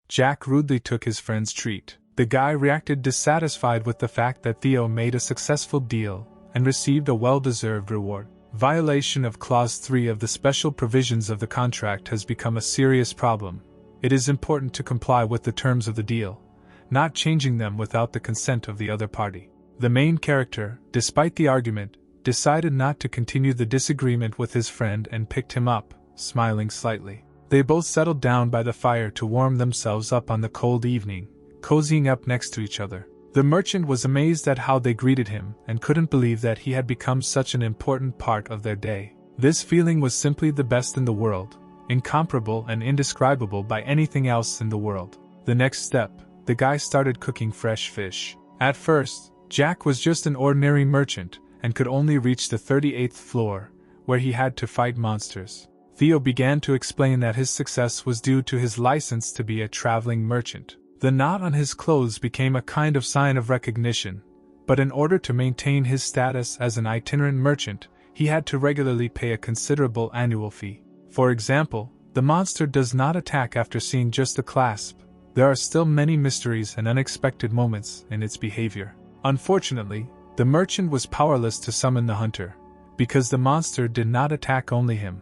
Jack rudely took his friend's treat. The guy reacted dissatisfied with the fact that Theo made a successful deal and received a well-deserved reward. Violation of Clause 3 of the special provisions of the contract has become a serious problem. It is important to comply with the terms of the deal, not changing them without the consent of the other party. The main character, despite the argument, decided not to continue the disagreement with his friend and picked him up, smiling slightly. They both settled down by the fire to warm themselves up on the cold evening, cozying up next to each other. The merchant was amazed at how they greeted him and couldn't believe that he had become such an important part of their day. This feeling was simply the best in the world, incomparable and indescribable by anything else in the world. The next step, the guy started cooking fresh fish. At first, Jack was just an ordinary merchant and could only reach the 38th floor, where he had to fight monsters. Theo began to explain that his success was due to his license to be a traveling merchant. The knot on his clothes became a kind of sign of recognition, but in order to maintain his status as an itinerant merchant, he had to regularly pay a considerable annual fee. For example, the monster does not attack after seeing just a clasp. There are still many mysteries and unexpected moments in its behavior. Unfortunately, the merchant was powerless to summon the hunter, because the monster did not attack only him,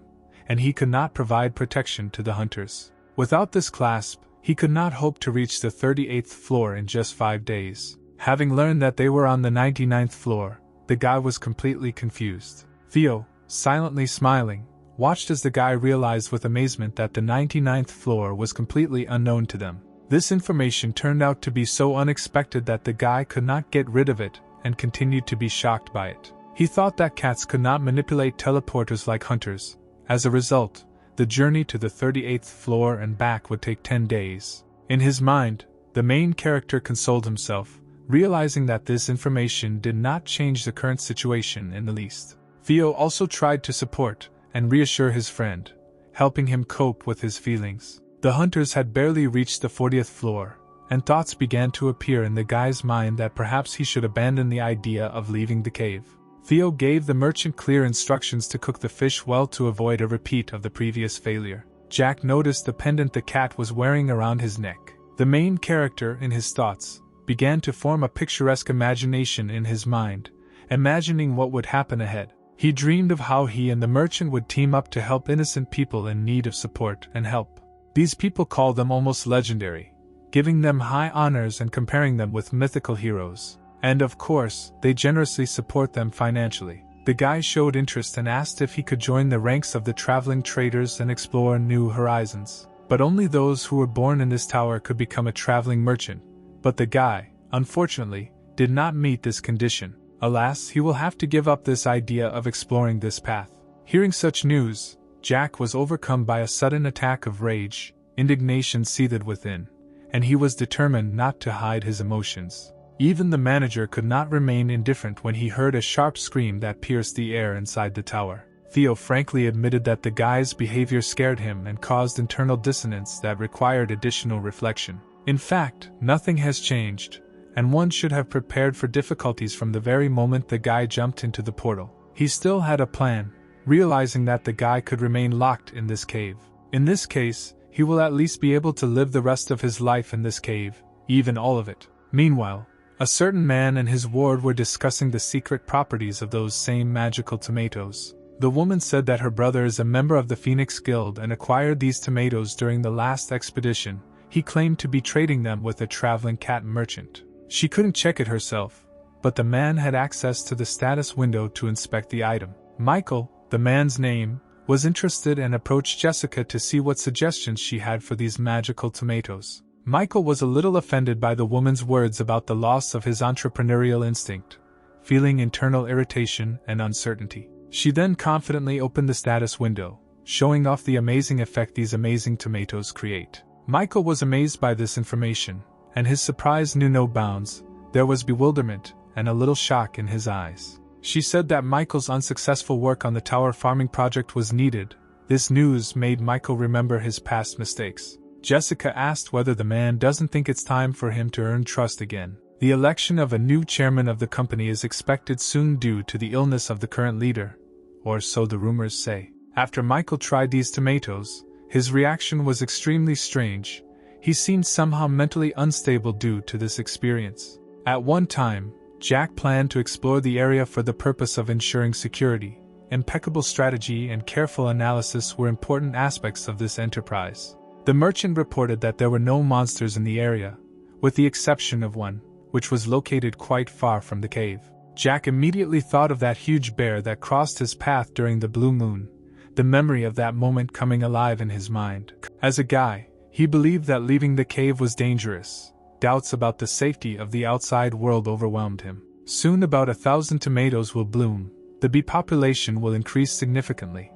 and he could not provide protection to the hunters. Without this clasp, he could not hope to reach the 38th floor in just 5 days. Having learned that they were on the 99th floor, the guy was completely confused. Theo, silently smiling, watched as the guy realized with amazement that the 99th floor was completely unknown to them. This information turned out to be so unexpected that the guy could not get rid of it and continued to be shocked by it. He thought that cats could not manipulate teleporters like hunters. As a result, the journey to the 38th floor and back would take 10 days. In his mind, the main character consoled himself, realizing that this information did not change the current situation in the least. Theo also tried to support and reassure his friend, helping him cope with his feelings. The hunters had barely reached the 40th floor, and thoughts began to appear in the guy's mind that perhaps he should abandon the idea of leaving the cave. Theo gave the merchant clear instructions to cook the fish well to avoid a repeat of the previous failure. Jack noticed the pendant the cat was wearing around his neck. The main character, in his thoughts, began to form a picturesque imagination in his mind, imagining what would happen ahead. He dreamed of how he and the merchant would team up to help innocent people in need of support and help. These people called them almost legendary, giving them high honors and comparing them with mythical heroes. And of course, they generously support them financially. The guy showed interest and asked if he could join the ranks of the traveling traders and explore new horizons. But only those who were born in this tower could become a traveling merchant. But the guy, unfortunately, did not meet this condition. Alas, he will have to give up this idea of exploring this path. Hearing such news, Jack was overcome by a sudden attack of rage. Indignation seethed within, and he was determined not to hide his emotions. Even the manager could not remain indifferent when he heard a sharp scream that pierced the air inside the tower. Theo frankly admitted that the guy's behavior scared him and caused internal dissonance that required additional reflection. In fact, nothing has changed, and one should have prepared for difficulties from the very moment the guy jumped into the portal. He still had a plan, realizing that the guy could remain locked in this cave. In this case, he will at least be able to live the rest of his life in this cave, even all of it. Meanwhile, a certain man and his ward were discussing the secret properties of those same magical tomatoes. The woman said that her brother is a member of the Phoenix Guild and acquired these tomatoes during the last expedition. He claimed to be trading them with a traveling cat merchant. She couldn't check it herself, but the man had access to the status window to inspect the item. Michael, the man's name, was interested and approached Jessica to see what suggestions she had for these magical tomatoes. Michael was a little offended by the woman's words about the loss of his entrepreneurial instinct, feeling internal irritation and uncertainty. She then confidently opened the status window, showing off the amazing effect these amazing tomatoes create. Michael was amazed by this information, and his surprise knew no bounds. There was bewilderment and a little shock in his eyes. She said that Michael's unsuccessful work on the tower farming project was needed. This news made Michael remember his past mistakes. Jessica asked whether the man doesn't think it's time for him to earn trust again. The election of a new chairman of the company is expected soon due to the illness of the current leader, or so the rumors say. After Michael tried these tomatoes, his reaction was extremely strange. He seemed somehow mentally unstable due to this experience. At one time, Jack planned to explore the area for the purpose of ensuring security. Impeccable strategy and careful analysis were important aspects of this enterprise. The merchant reported that there were no monsters in the area, with the exception of one, which was located quite far from the cave. Jack immediately thought of that huge bear that crossed his path during the blue moon, the memory of that moment coming alive in his mind. As a guy, he believed that leaving the cave was dangerous. Doubts about the safety of the outside world overwhelmed him. Soon about 1,000 tomatoes will bloom, the bee population will increase significantly,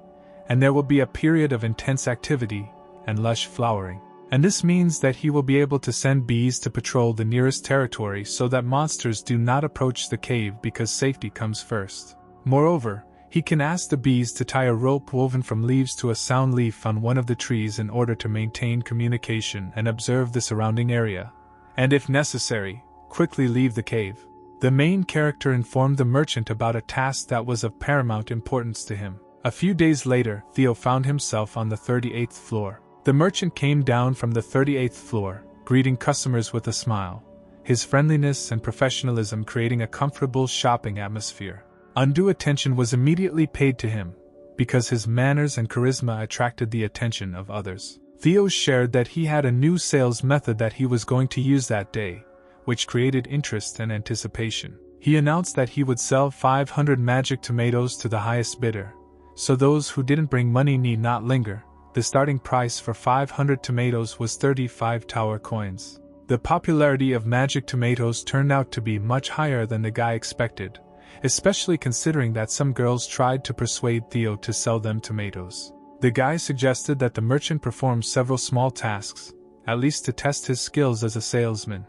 and there will be a period of intense activity and lush flowering. And this means that he will be able to send bees to patrol the nearest territory so that monsters do not approach the cave because safety comes first. Moreover, he can ask the bees to tie a rope woven from leaves to a sound leaf on one of the trees in order to maintain communication and observe the surrounding area, and if necessary, quickly leave the cave. The main character informed the merchant about a task that was of paramount importance to him. A few days later, Theo found himself on the 38th floor. The merchant came down from the 38th floor, greeting customers with a smile, his friendliness and professionalism creating a comfortable shopping atmosphere. Undue attention was immediately paid to him, because his manners and charisma attracted the attention of others. Theo shared that he had a new sales method that he was going to use that day, which created interest and anticipation. He announced that he would sell 500 magic tomatoes to the highest bidder, so those who didn't bring money need not linger. The starting price for 500 tomatoes was 35 tower coins. The popularity of magic tomatoes turned out to be much higher than the guy expected, especially considering that some girls tried to persuade Theo to sell them tomatoes. The guy suggested that the merchant perform several small tasks, at least to test his skills as a salesman,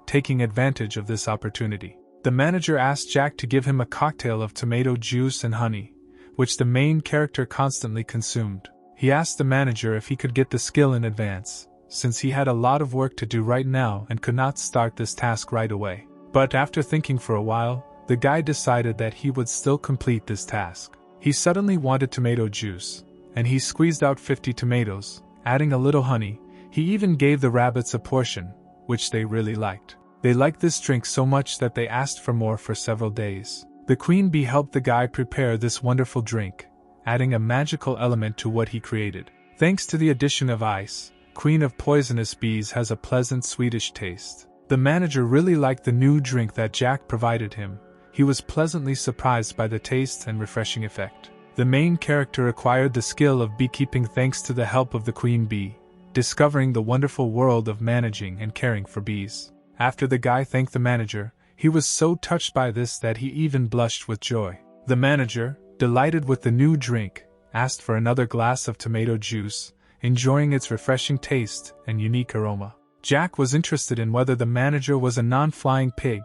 taking advantage of this opportunity. The manager asked Jack to give him a cocktail of tomato juice and honey, which the main character constantly consumed. He asked the manager if he could get the skill in advance, since he had a lot of work to do right now and could not start this task right away. But after thinking for a while, the guy decided that he would still complete this task. He suddenly wanted tomato juice, and he squeezed out 50 tomatoes, adding a little honey. He even gave the rabbits a portion, which they really liked. They liked this drink so much that they asked for more for several days. The queen bee helped the guy prepare this wonderful drink, adding a magical element to what he created. Thanks to the addition of ice, Queen of Poisonous Bees has a pleasant sweetish taste. The manager really liked the new drink that Jack provided him. He was pleasantly surprised by the taste and refreshing effect. The main character acquired the skill of beekeeping thanks to the help of the queen bee, discovering the wonderful world of managing and caring for bees. After the guy thanked the manager, he was so touched by this that he even blushed with joy. The manager, delighted with the new drink, asked for another glass of tomato juice, enjoying its refreshing taste and unique aroma. Jack was interested in whether the manager was a non-flying pig,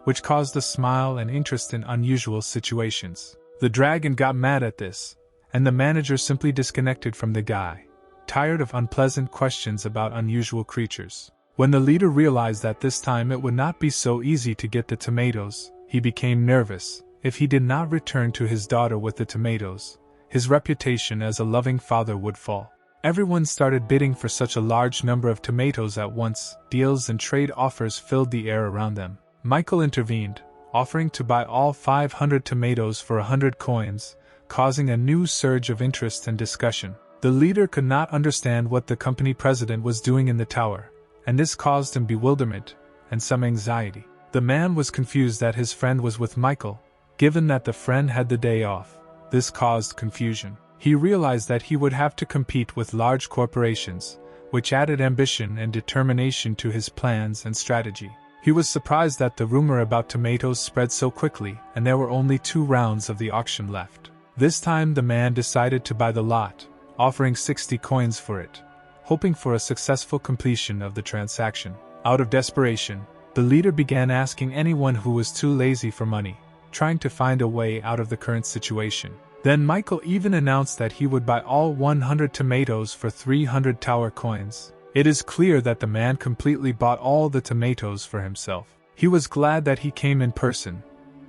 which caused a smile and interest in unusual situations. The dragon got mad at this, and the manager simply disconnected from the guy, tired of unpleasant questions about unusual creatures. When the leader realized that this time it would not be so easy to get the tomatoes, he became nervous. If he did not return to his daughter with the tomatoes, his reputation as a loving father would fall. Everyone started bidding for such a large number of tomatoes at once. Deals and trade offers filled the air around them. Michael intervened, offering to buy all 500 tomatoes for 100 coins, causing a new surge of interest and discussion. The leader could not understand what the company president was doing in the tower, and this caused him bewilderment and some anxiety. The man was confused that his friend was with Michael. Given that the friend had the day off, this caused confusion. He realized that he would have to compete with large corporations, which added ambition and determination to his plans and strategy. He was surprised that the rumor about tomatoes spread so quickly, and there were only 2 rounds of the auction left. This time the man decided to buy the lot, offering 60 coins for it, hoping for a successful completion of the transaction. Out of desperation, the leader began asking anyone who was too lazy for money, trying to find a way out of the current situation. Then Michael even announced that he would buy all 100 tomatoes for 300 tower coins. It is clear that the man completely bought all the tomatoes for himself. He was glad that he came in person,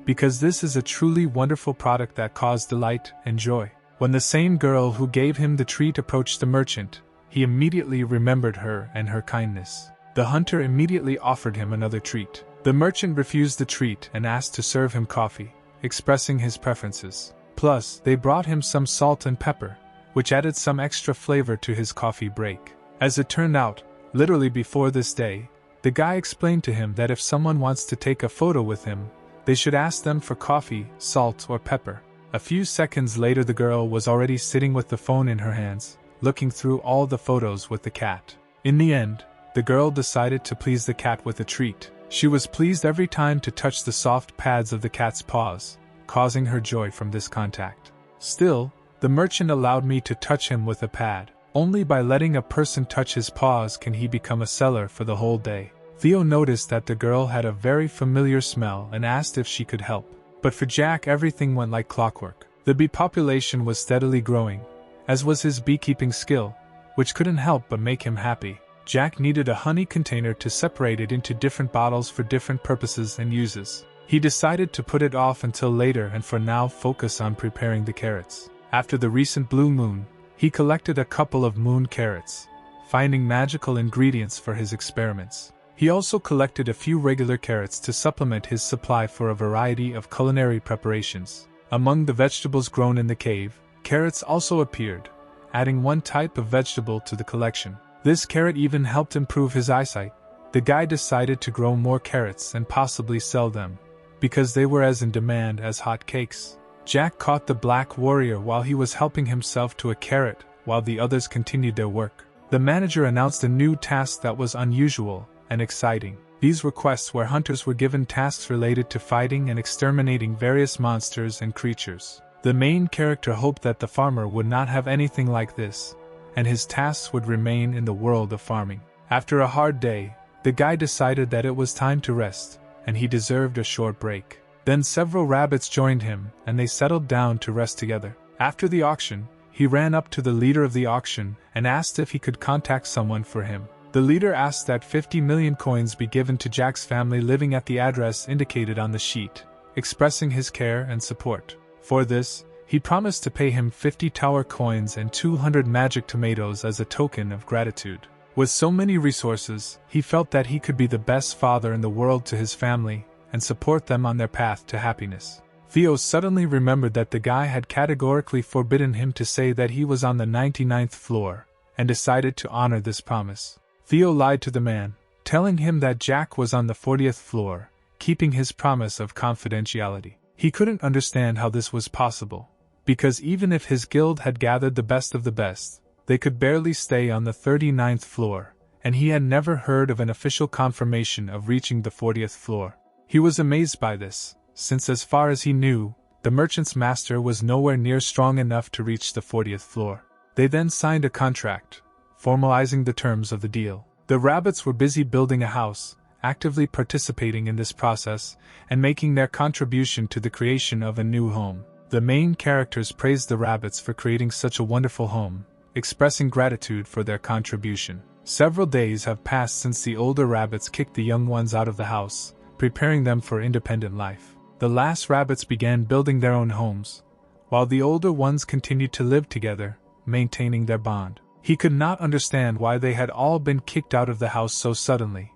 because this is a truly wonderful product that caused delight and joy. When the same girl who gave him the treat approached the merchant, he immediately remembered her and her kindness. The hunter immediately offered him another treat. The merchant refused the treat and asked to serve him coffee, expressing his preferences. Plus, they brought him some salt and pepper, which added some extra flavor to his coffee break. As it turned out, literally before this day, the guy explained to him that if someone wants to take a photo with him, they should ask them for coffee, salt, or pepper. A few seconds later, the girl was already sitting with the phone in her hands, looking through all the photos with the cat. In the end, the girl decided to please the cat with a treat. She was pleased every time to touch the soft pads of the cat's paws, causing her joy from this contact. Still, the merchant allowed me to touch him with a pad. Only by letting a person touch his paws can he become a seller for the whole day. Theo noticed that the girl had a very familiar smell and asked if she could help. But for Jack, everything went like clockwork. The bee population was steadily growing, as was his beekeeping skill, which couldn't help but make him happy. Jack needed a honey container to separate it into different bottles for different purposes and uses. He decided to put it off until later and for now focus on preparing the carrots. After the recent blue moon, he collected a couple of moon carrots, finding magical ingredients for his experiments. He also collected a few regular carrots to supplement his supply for a variety of culinary preparations. Among the vegetables grown in the cave, carrots also appeared, adding one type of vegetable to the collection. This carrot even helped improve his eyesight. The guy decided to grow more carrots and possibly sell them, because they were as in demand as hot cakes. Jack caught the Black Warrior while he was helping himself to a carrot while the others continued their work. The manager announced a new task that was unusual and exciting. These were quests where hunters were given tasks related to fighting and exterminating various monsters and creatures. The main character hoped that the farmer would not have anything like this, and his tasks would remain in the world of farming. After a hard day, the guy decided that it was time to rest, and he deserved a short break. Then several rabbits joined him, and they settled down to rest together. After the auction, he ran up to the leader of the auction and asked if he could contact someone for him. The leader asked that 50 million coins be given to Jack's family living at the address indicated on the sheet, expressing his care and support. For this, he promised to pay him 50 tower coins and 200 magic tomatoes as a token of gratitude. With so many resources, he felt that he could be the best father in the world to his family and support them on their path to happiness. Theo suddenly remembered that the guy had categorically forbidden him to say that he was on the 99th floor, and decided to honor this promise. Theo lied to the man, telling him that Jack was on the 40th floor, keeping his promise of confidentiality. He couldn't understand how this was possible, because even if his guild had gathered the best of the best, they could barely stay on the 39th floor, and he had never heard of an official confirmation of reaching the 40th floor. He was amazed by this, since as far as he knew, the merchant's master was nowhere near strong enough to reach the 40th floor. They then signed a contract, formalizing the terms of the deal. The rabbits were busy building a house, actively participating in this process, and making their contribution to the creation of a new home. The main characters praised the rabbits for creating such a wonderful home, expressing gratitude for their contribution. Several days have passed since the older rabbits kicked the young ones out of the house, preparing them for independent life. The last rabbits began building their own homes, while the older ones continued to live together, maintaining their bond. He could not understand why they had all been kicked out of the house so suddenly,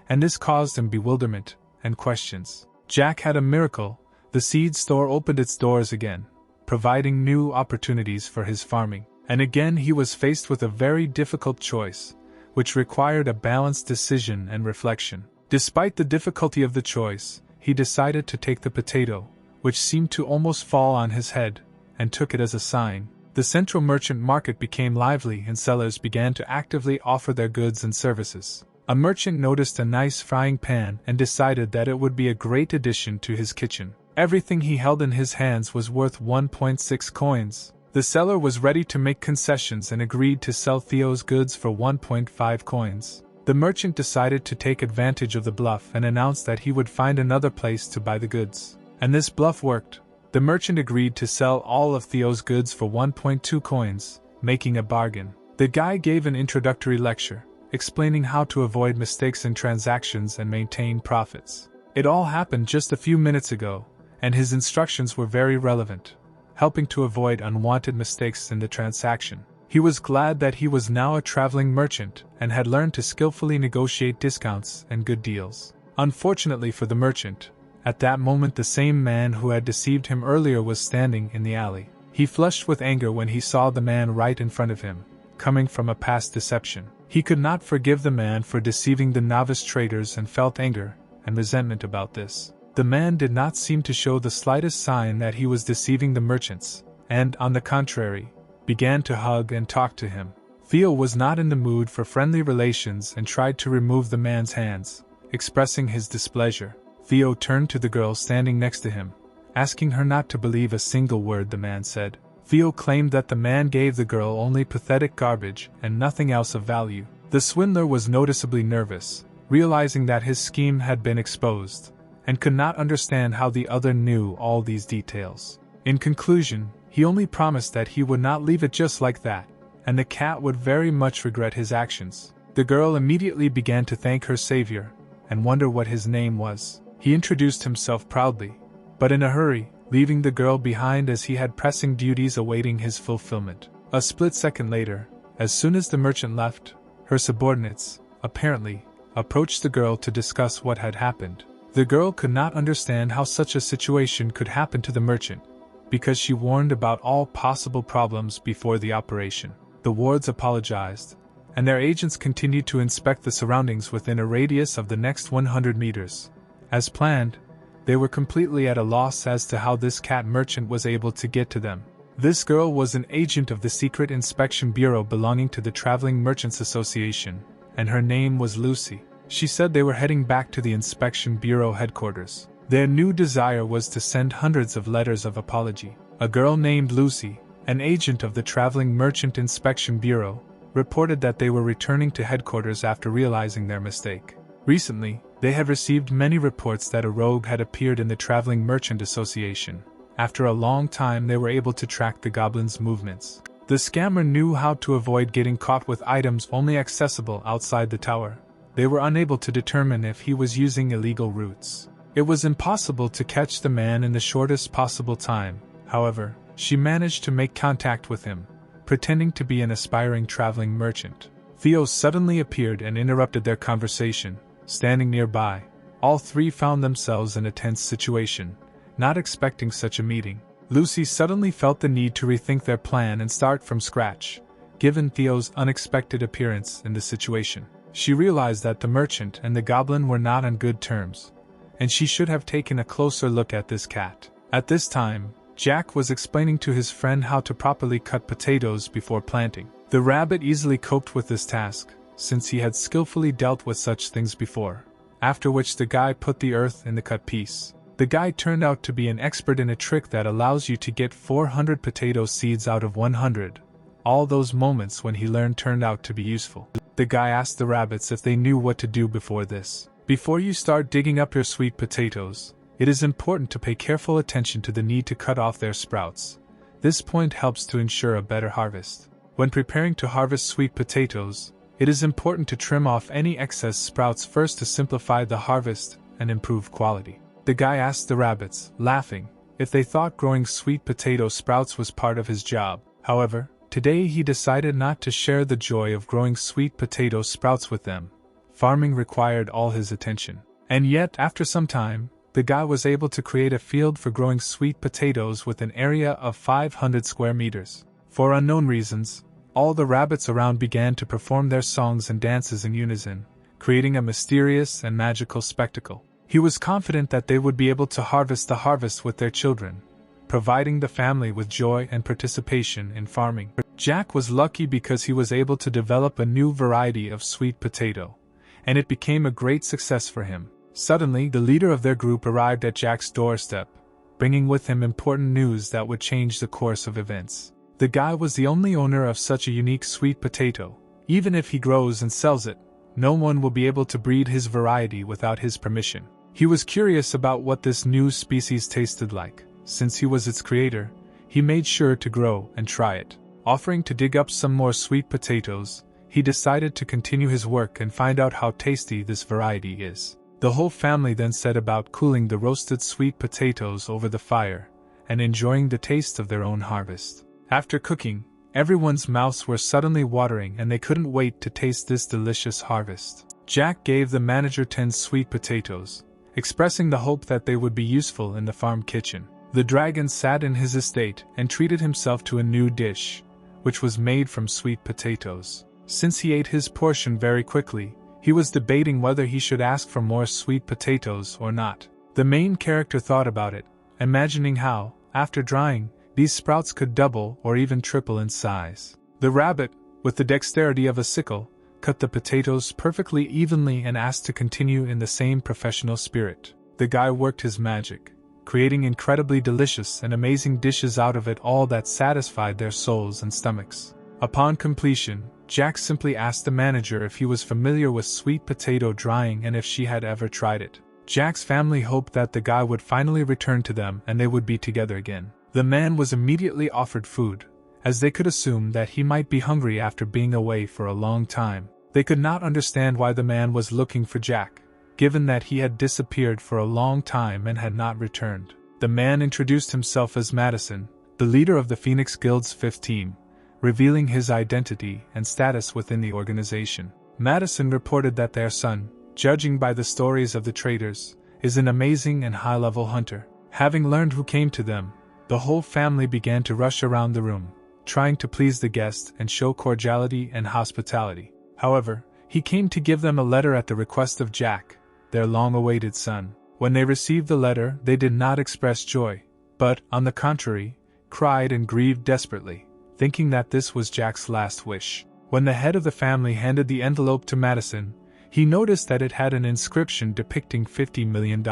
and this caused him bewilderment and questions. Jack had a miracle. The seed store opened its doors again, providing new opportunities for his farming. And again he was faced with a very difficult choice, which required a balanced decision and reflection. Despite the difficulty of the choice, he decided to take the potato, which seemed to almost fall on his head, and took it as a sign. The central merchant market became lively and sellers began to actively offer their goods and services. A merchant noticed a nice frying pan and decided that it would be a great addition to his kitchen. Everything he held in his hands was worth 1.6 coins. The seller was ready to make concessions and agreed to sell Theo's goods for 1.5 coins. The merchant decided to take advantage of the bluff and announced that he would find another place to buy the goods. And this bluff worked. The merchant agreed to sell all of Theo's goods for 1.2 coins, making a bargain. The guy gave an introductory lecture, explaining how to avoid mistakes in transactions and maintain profits. It all happened just a few minutes ago, and his instructions were very relevant, helping to avoid unwanted mistakes in the transaction. He was glad that he was now a traveling merchant and had learned to skillfully negotiate discounts and good deals. Unfortunately for the merchant, at that moment the same man who had deceived him earlier was standing in the alley. He flushed with anger when he saw the man right in front of him, coming from a past deception. He could not forgive the man for deceiving the novice traders and felt anger and resentment about this. The man did not seem to show the slightest sign that he was deceiving the merchants, and, on the contrary, began to hug and talk to him. Theo was not in the mood for friendly relations and tried to remove the man's hands, expressing his displeasure. Theo turned to the girl standing next to him, asking her not to believe a single word the man said. Theo claimed that the man gave the girl only pathetic garbage and nothing else of value. The swindler was noticeably nervous, realizing that his scheme had been exposed, and could not understand how the other knew all these details. In conclusion, he only promised that he would not leave it just like that, and the cat would very much regret his actions. The girl immediately began to thank her savior, and wonder what his name was. He introduced himself proudly, but in a hurry, leaving the girl behind as he had pressing duties awaiting his fulfillment. A split second later, as soon as the merchant left, her subordinates, apparently, approached the girl to discuss what had happened. The girl could not understand how such a situation could happen to the merchant, because she warned about all possible problems before the operation. The wards apologized, and their agents continued to inspect the surroundings within a radius of the next 100 meters. As planned, they were completely at a loss as to how this cat merchant was able to get to them. This girl was an agent of the Secret Inspection Bureau belonging to the Traveling Merchants Association, and her name was Lucy. She said they were heading back to the Inspection Bureau headquarters. Their new desire was to send hundreds of letters of apology. A girl named Lucy, an agent of the Traveling Merchant Inspection Bureau, reported that they were returning to headquarters after realizing their mistake. Recently, they had received many reports that a rogue had appeared in the Traveling Merchant Association. After a long time they were able to track the goblin's movements. The scammer knew how to avoid getting caught with items only accessible outside the tower. They were unable to determine if he was using illegal routes. It was impossible to catch the man in the shortest possible time. However, she managed to make contact with him, pretending to be an aspiring traveling merchant. Theo suddenly appeared and interrupted their conversation. Standing nearby, all three found themselves in a tense situation, not expecting such a meeting. Lucy suddenly felt the need to rethink their plan and start from scratch, given Theo's unexpected appearance in the situation. She realized that the merchant and the goblin were not on good terms, and she should have taken a closer look at this cat. At this time, Jack was explaining to his friend how to properly cut potatoes before planting. The rabbit easily coped with this task, since he had skillfully dealt with such things before, after which the guy put the earth in the cut piece. The guy turned out to be an expert in a trick that allows you to get 400 potato seeds out of 100. All those moments when he learned turned out to be useful. The guy asked the rabbits if they knew what to do before this. Before you start digging up your sweet potatoes, it is important to pay careful attention to the need to cut off their sprouts. This point helps to ensure a better harvest. When preparing to harvest sweet potatoes, it is important to trim off any excess sprouts first to simplify the harvest and improve quality. The guy asked the rabbits, laughing, if they thought growing sweet potato sprouts was part of his job. However, today he decided not to share the joy of growing sweet potato sprouts with them. Farming required all his attention. And yet, after some time, the guy was able to create a field for growing sweet potatoes with an area of 500 square meters. For unknown reasons, all the rabbits around began to perform their songs and dances in unison, creating a mysterious and magical spectacle. He was confident that they would be able to harvest the harvest with their children, providing the family with joy and participation in farming. Jack was lucky because he was able to develop a new variety of sweet potato, and it became a great success for him. Suddenly, the leader of their group arrived at Jack's doorstep, bringing with him important news that would change the course of events. The guy was the only owner of such a unique sweet potato. Even if he grows and sells it, no one will be able to breed his variety without his permission. He was curious about what this new species tasted like. Since he was its creator, he made sure to grow and try it. Offering to dig up some more sweet potatoes, he decided to continue his work and find out how tasty this variety is. The whole family then set about cooling the roasted sweet potatoes over the fire and enjoying the taste of their own harvest. After cooking, Everyone's mouths were suddenly watering and they couldn't wait to taste this delicious harvest. Jack gave the manager 10 sweet potatoes, expressing the hope that they would be useful in the farm kitchen. The dragon sat in his estate and treated himself to a new dish, which was made from sweet potatoes. Since he ate his portion very quickly, he was debating whether he should ask for more sweet potatoes or not. The main character thought about it, imagining how, after drying, these sprouts could double or even triple in size. The rabbit, with the dexterity of a sickle, cut the potatoes perfectly evenly and asked to continue in the same professional spirit. The guy worked his magic, creating incredibly delicious and amazing dishes out of it all that satisfied their souls and stomachs. Upon completion, Jack simply asked the manager if he was familiar with sweet potato drying and if she had ever tried it. Jack's family hoped that the guy would finally return to them and they would be together again. The man was immediately offered food, as they could assume that he might be hungry after being away for a long time. They could not understand why the man was looking for Jack, given that he had disappeared for a long time and had not returned. The man introduced himself as Madison, the leader of the Phoenix Guild's 5th team, revealing his identity and status within the organization. Madison reported that their son, judging by the stories of the traders, is an amazing and high-level hunter. Having learned who came to them, the whole family began to rush around the room, trying to please the guest and show cordiality and hospitality. However, he came to give them a letter at the request of Jack, their long-awaited son. When they received the letter, they did not express joy, but, on the contrary, cried and grieved desperately, thinking that this was Jack's last wish. When the head of the family handed the envelope to Madison, he noticed that it had an inscription depicting $50 million.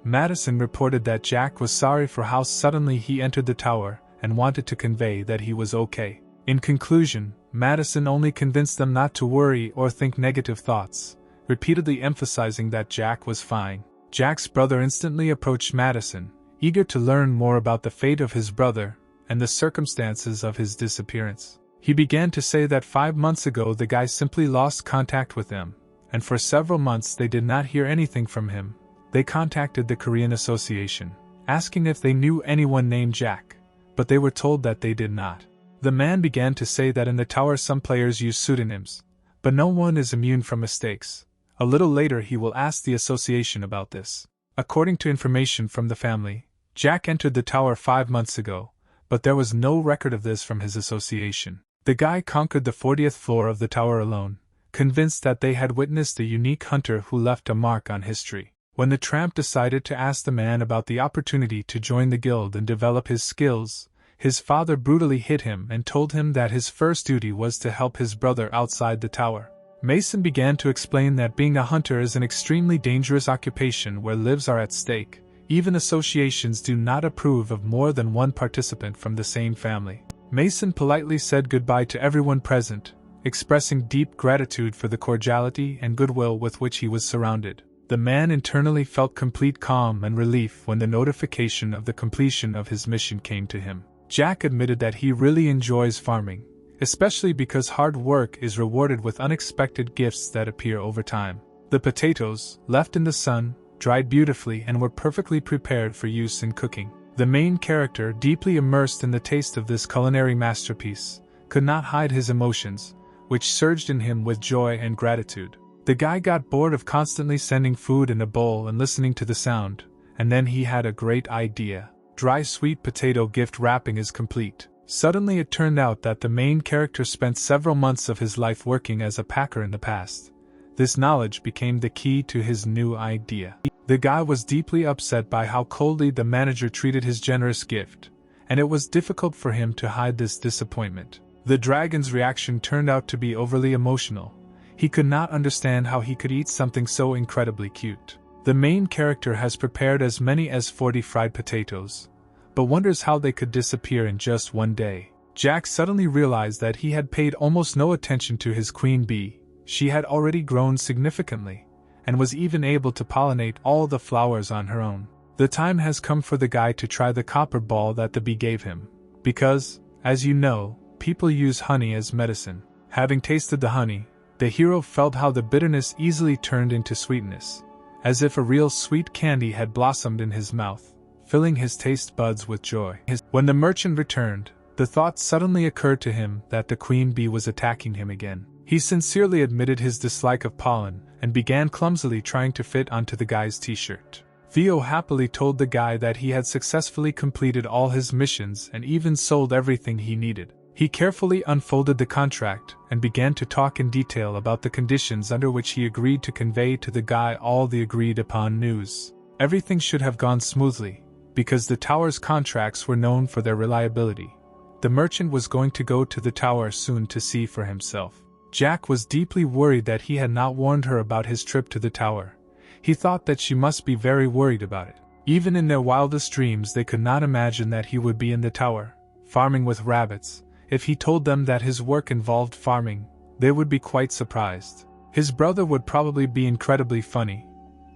Madison reported that Jack was sorry for how suddenly he entered the tower and wanted to convey that he was okay. In conclusion, Madison only convinced them not to worry or think negative thoughts, repeatedly emphasizing that Jack was fine. Jack's brother instantly approached Madison, eager to learn more about the fate of his brother and the circumstances of his disappearance. He began to say that 5 months ago the guy simply lost contact with them, and for several months they did not hear anything from him. They contacted the Korean Association, asking if they knew anyone named Jack, but they were told that they did not. The man began to say that in the tower some players use pseudonyms, but no one is immune from mistakes. A little later he will ask the association about this. According to information from the family, Jack entered the tower 5 months ago, but there was no record of this from his association. The guy conquered the 40th floor of the tower alone, convinced that they had witnessed a unique hunter who left a mark on history. When the tramp decided to ask the man about the opportunity to join the guild and develop his skills, his father brutally hit him and told him that his first duty was to help his brother outside the tower. Mason began to explain that being a hunter is an extremely dangerous occupation where lives are at stake. Even associations do not approve of more than one participant from the same family. Mason politely said goodbye to everyone present, expressing deep gratitude for the cordiality and goodwill with which he was surrounded. The man internally felt complete calm and relief when the notification of the completion of his mission came to him. Jack admitted that he really enjoys farming, especially because hard work is rewarded with unexpected gifts that appear over time. The potatoes, left in the sun, dried beautifully and were perfectly prepared for use in cooking. The main character, deeply immersed in the taste of this culinary masterpiece, could not hide his emotions, which surged in him with joy and gratitude. The guy got bored of constantly sending food in a bowl and listening to the sound, and then he had a great idea. Dry sweet potato gift wrapping is complete. Suddenly it turned out that the main character spent several months of his life working as a packer in the past. This knowledge became the key to his new idea. The guy was deeply upset by how coldly the manager treated his generous gift, and it was difficult for him to hide this disappointment. The dragon's reaction turned out to be overly emotional. He could not understand how he could eat something so incredibly cute. The main character has prepared as many as 40 fried potatoes, but wonders how they could disappear in just one day. Jack suddenly realized that he had paid almost no attention to his queen bee. She had already grown significantly, and was even able to pollinate all the flowers on her own. The time has come for the guy to try the copper ball that the bee gave him, because, as you know, people use honey as medicine. Having tasted the honey, the hero felt how the bitterness easily turned into sweetness, as if a real sweet candy had blossomed in his mouth, filling his taste buds with joy. When the merchant returned, The thought suddenly occurred to him that the queen bee was attacking him again. He sincerely admitted his dislike of pollen and began clumsily trying to fit onto the guy's t-shirt. Theo happily told the guy that he had successfully completed all his missions and even sold everything he needed. He carefully unfolded the contract and began to talk in detail about the conditions under which he agreed to convey to the guy all the agreed-upon news. Everything should have gone smoothly, because the tower's contracts were known for their reliability. The merchant was going to go to the tower soon to see for himself. Jack was deeply worried that he had not warned her about his trip to the tower. He thought that she must be very worried about it. Even in their wildest dreams they could not imagine that he would be in the tower, farming with rabbits. If he told them that his work involved farming, they would be quite surprised. His brother would probably be incredibly funny,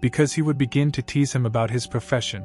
because he would begin to tease him about his profession,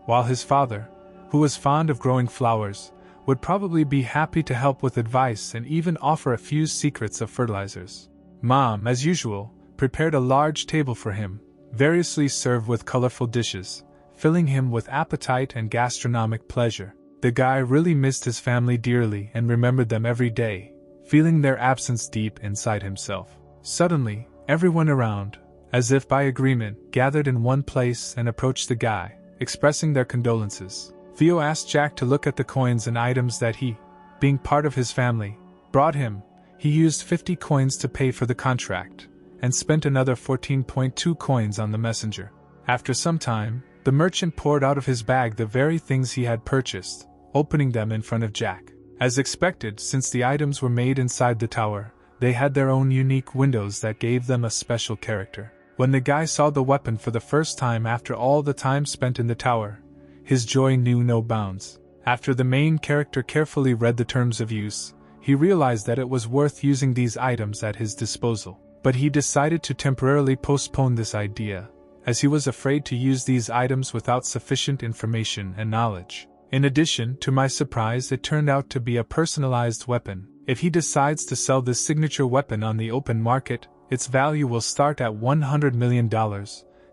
while his father, who was fond of growing flowers, would probably be happy to help with advice and even offer a few secrets of fertilizers. Mom, as usual, prepared a large table for him, variously served with colorful dishes, filling him with appetite and gastronomic pleasure. The guy really missed his family dearly and remembered them every day, feeling their absence deep inside himself. Suddenly, everyone around, as if by agreement, gathered in one place and approached the guy, expressing their condolences. Theo asked Jack to look at the coins and items that he, being part of his family, brought him. He used 50 coins to pay for the contract, and spent another 14.2 coins on the messenger. After some time, the merchant poured out of his bag the very things he had purchased, opening them in front of Jack. As expected, since the items were made inside the tower, they had their own unique windows that gave them a special character. When the guy saw the weapon for the first time after all the time spent in the tower, his joy knew no bounds. After the main character carefully read the terms of use, he realized that it was worth using these items at his disposal. But he decided to temporarily postpone this idea, as he was afraid to use these items without sufficient information and knowledge. In addition, to my surprise, it turned out to be a personalized weapon. If he decides to sell this signature weapon on the open market, its value will start at $100 million.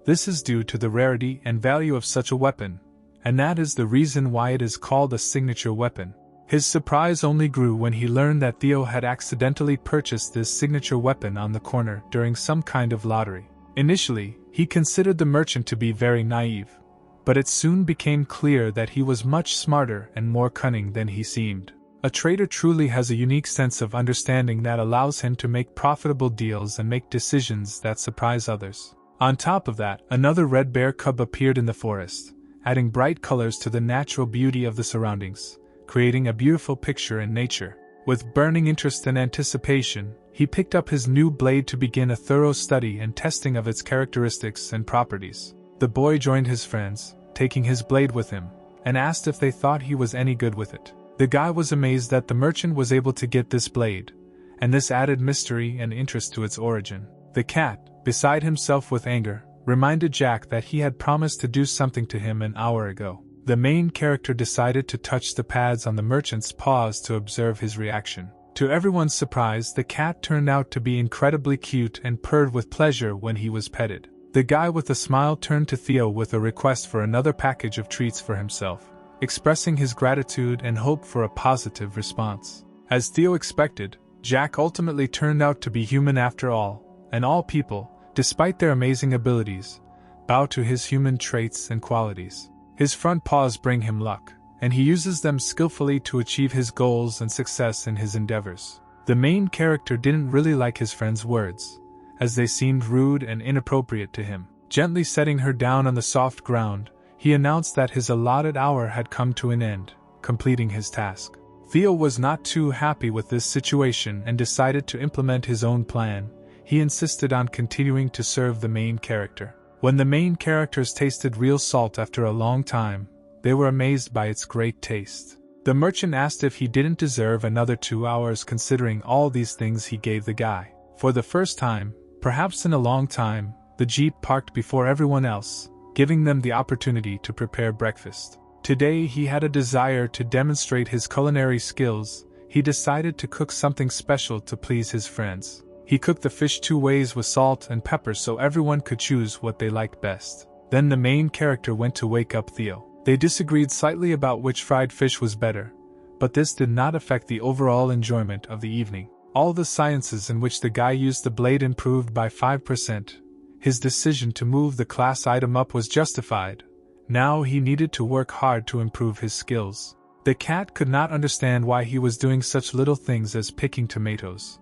This is due to the rarity and value of such a weapon, and that is the reason why it is called a signature weapon. His surprise only grew when he learned that Theo had accidentally purchased this signature weapon on the corner during some kind of lottery. Initially, he considered the merchant to be very naive, but it soon became clear that he was much smarter and more cunning than he seemed. A trader truly has a unique sense of understanding that allows him to make profitable deals and make decisions that surprise others. On top of that, another red bear cub appeared in the forest, adding bright colors to the natural beauty of the surroundings, creating a beautiful picture in nature. With burning interest and anticipation, he picked up his new blade to begin a thorough study and testing of its characteristics and properties. The boy joined his friends, taking his blade with him, and asked if they thought he was any good with it. The guy was amazed that the merchant was able to get this blade, and this added mystery and interest to its origin. The cat, beside himself with anger, reminded Jack that he had promised to do something to him an hour ago. The main character decided to touch the pads on the merchant's paws to observe his reaction. To everyone's surprise, the cat turned out to be incredibly cute and purred with pleasure when he was petted. The guy with a smile turned to Theo with a request for another package of treats for himself, expressing his gratitude and hope for a positive response. As Theo expected, Jack ultimately turned out to be human after all, and all people, despite their amazing abilities, bow to his human traits and qualities. His front paws bring him luck, and he uses them skillfully to achieve his goals and success in his endeavors. The main character didn't really like his friend's words, as they seemed rude and inappropriate to him. Gently setting her down on the soft ground, he announced that his allotted hour had come to an end, completing his task. Theo was not too happy with this situation and decided to implement his own plan. He insisted on continuing to serve the main character. When the main characters tasted real salt after a long time, they were amazed by its great taste. The merchant asked if he didn't deserve another 2 hours considering all these things he gave the guy. For the first time, perhaps in a long time, the jeep parked before everyone else, giving them the opportunity to prepare breakfast. Today he had a desire to demonstrate his culinary skills. He decided to cook something special to please his friends. He cooked the fish 2 ways with salt and pepper so everyone could choose what they liked best. Then the main character went to wake up Theo. They disagreed slightly about which fried fish was better, but this did not affect the overall enjoyment of the evening. All the sciences in which the guy used the blade improved by 5%. His decision to move the class item up was justified. Now he needed to work hard to improve his skills. The cat could not understand why he was doing such little things as picking tomatoes.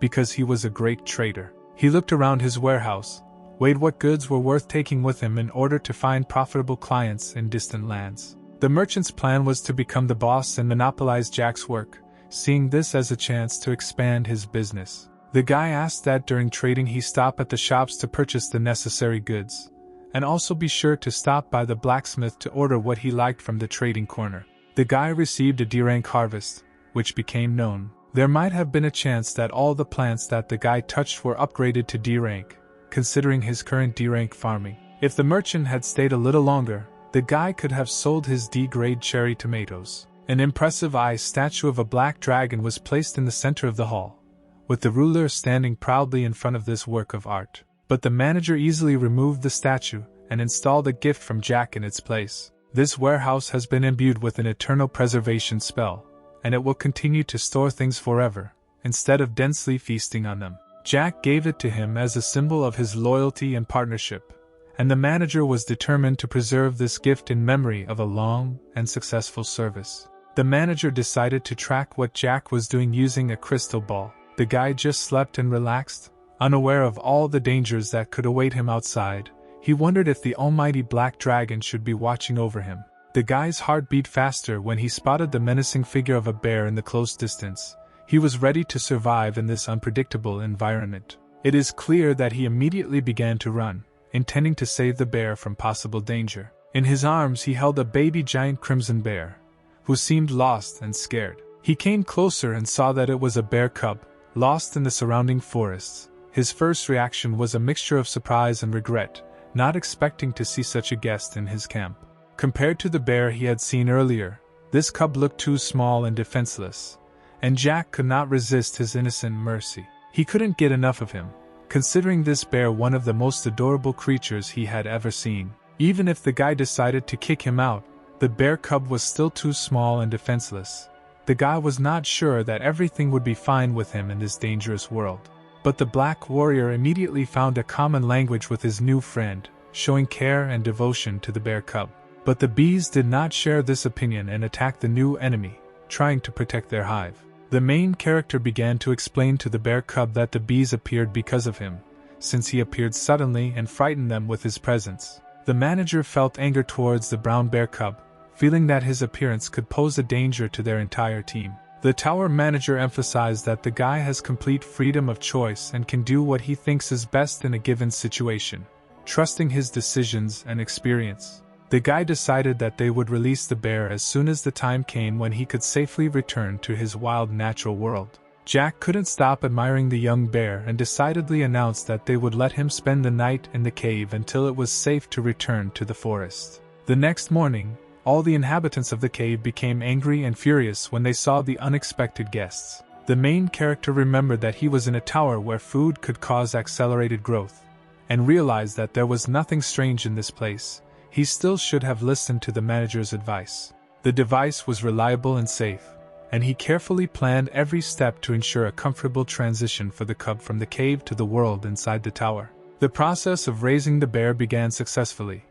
Because he was a great trader. He looked around his warehouse, weighed what goods were worth taking with him in order to find profitable clients in distant lands. The merchant's plan was to become the boss and monopolize Jack's work, seeing this as a chance to expand his business. The guy asked that during trading he stop at the shops to purchase the necessary goods, and also be sure to stop by the blacksmith to order what he liked from the trading corner. The guy received a D-rank harvest, which became known. There might have been a chance that all the plants that the guy touched were upgraded to D-rank, considering his current D-rank farming. If the merchant had stayed a little longer, the guy could have sold his D-grade cherry tomatoes. An impressive ice statue of a black dragon was placed in the center of the hall, with the ruler standing proudly in front of this work of art. But the manager easily removed the statue and installed a gift from Jack in its place. This warehouse has been imbued with an eternal preservation spell, and it will continue to store things forever, instead of densely feasting on them. Jack gave it to him as a symbol of his loyalty and partnership, and the manager was determined to preserve this gift in memory of a long and successful service. The manager decided to track what Jack was doing using a crystal ball. The guy just slept and relaxed, unaware of all the dangers that could await him outside. He wondered if the almighty black dragon should be watching over him. The guy's heart beat faster when he spotted the menacing figure of a bear in the close distance. He was ready to survive in this unpredictable environment. It is clear that he immediately began to run, intending to save the bear from possible danger. In his arms he held a baby giant crimson bear, who seemed lost and scared. He came closer and saw that it was a bear cub, lost in the surrounding forests. His first reaction was a mixture of surprise and regret, not expecting to see such a guest in his camp. Compared to the bear he had seen earlier, this cub looked too small and defenseless, and Jack could not resist his innocent mercy. He couldn't get enough of him, considering this bear one of the most adorable creatures he had ever seen. Even if the guy decided to kick him out, the bear cub was still too small and defenseless. The guy was not sure that everything would be fine with him in this dangerous world. But the black warrior immediately found a common language with his new friend, showing care and devotion to the bear cub. But the bees did not share this opinion and attacked the new enemy, trying to protect their hive. The main character began to explain to the bear cub that the bees appeared because of him, since he appeared suddenly and frightened them with his presence. The manager felt anger towards the brown bear cub, feeling that his appearance could pose a danger to their entire team. The tower manager emphasized that the guy has complete freedom of choice and can do what he thinks is best in a given situation, trusting his decisions and experience. The guy decided that they would release the bear as soon as the time came when he could safely return to his wild natural world. Jack couldn't stop admiring the young bear and decidedly announced that they would let him spend the night in the cave until it was safe to return to the forest. The next morning, all the inhabitants of the cave became angry and furious when they saw the unexpected guests. The main character remembered that he was in a tower where food could cause accelerated growth, and realized that there was nothing strange in this place. He still should have listened to the manager's advice. The device was reliable and safe, and he carefully planned every step to ensure a comfortable transition for the cub from the cave to the world inside the tower. The process of raising the bear began successfully,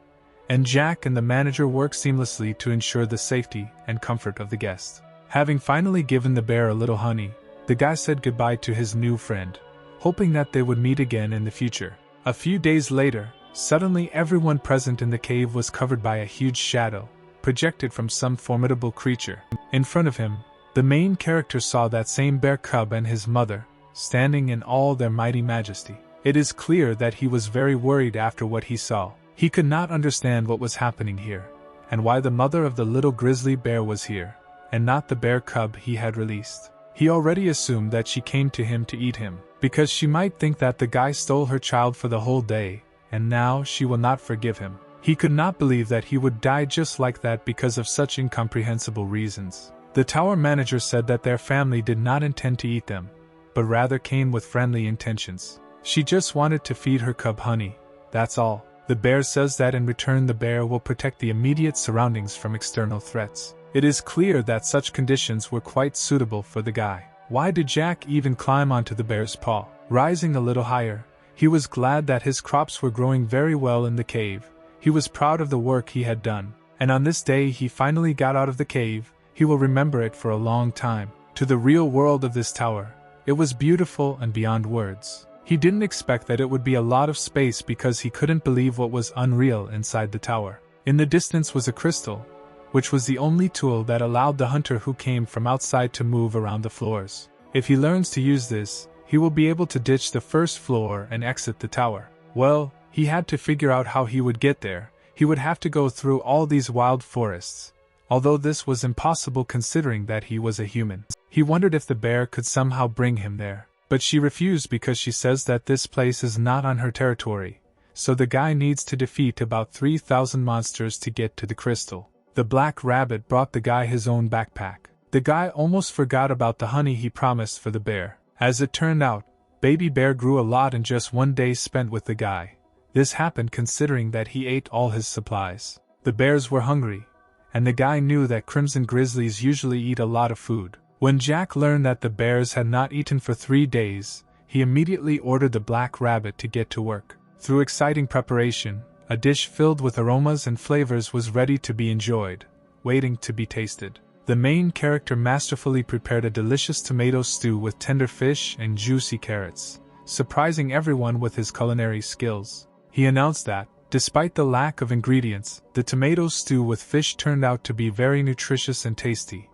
and Jack and the manager worked seamlessly to ensure the safety and comfort of the guest. Having finally given the bear a little honey, the guy said goodbye to his new friend, hoping that they would meet again in the future. A few days later, suddenly everyone present in the cave was covered by a huge shadow, projected from some formidable creature. In front of him, the main character saw that same bear cub and his mother, standing in all their mighty majesty. It is clear that he was very worried after what he saw. He could not understand what was happening here, and why the mother of the little grizzly bear was here, and not the bear cub he had released. He already assumed that she came to him to eat him, because she might think that the guy stole her child for the whole day, and now she will not forgive him. He could not believe that he would die just like that because of such incomprehensible reasons. The tower manager said that their family did not intend to eat them, but rather came with friendly intentions. She just wanted to feed her cub honey, that's all. The bear says that in return the bear will protect the immediate surroundings from external threats. It is clear that such conditions were quite suitable for the guy. Why did Jack even climb onto the bear's paw? Rising a little higher, he was glad that his crops were growing very well in the cave. He was proud of the work he had done, and on this day he finally got out of the cave. He will remember it for a long time. To the real world of this tower, it was beautiful and beyond words. He didn't expect that it would be a lot of space because he couldn't believe what was unreal inside the tower. In the distance was a crystal, which was the only tool that allowed the hunter who came from outside to move around the floors. If he learns to use this, he will be able to ditch the first floor and exit the tower. Well, he had to figure out how he would get there. He would have to go through all these wild forests. Although this was impossible considering that he was a human. He wondered if the bear could somehow bring him there. But she refused because she says that this place is not on her territory, so the guy needs to defeat about 3,000 monsters to get to the crystal. The black rabbit brought the guy his own backpack. The guy almost forgot about the honey he promised for the bear. As it turned out, baby bear grew a lot in just one day spent with the guy. This happened considering that he ate all his supplies. The bears were hungry, and the guy knew that crimson grizzlies usually eat a lot of food. When Jack learned that the bears had not eaten for 3 days, he immediately ordered the black rabbit to get to work. Through exciting preparation, a dish filled with aromas and flavors was ready to be enjoyed, waiting to be tasted. The main character masterfully prepared a delicious tomato stew with tender fish and juicy carrots, surprising everyone with his culinary skills. He announced that, despite the lack of ingredients, the tomato stew with fish turned out to be very nutritious and tasty,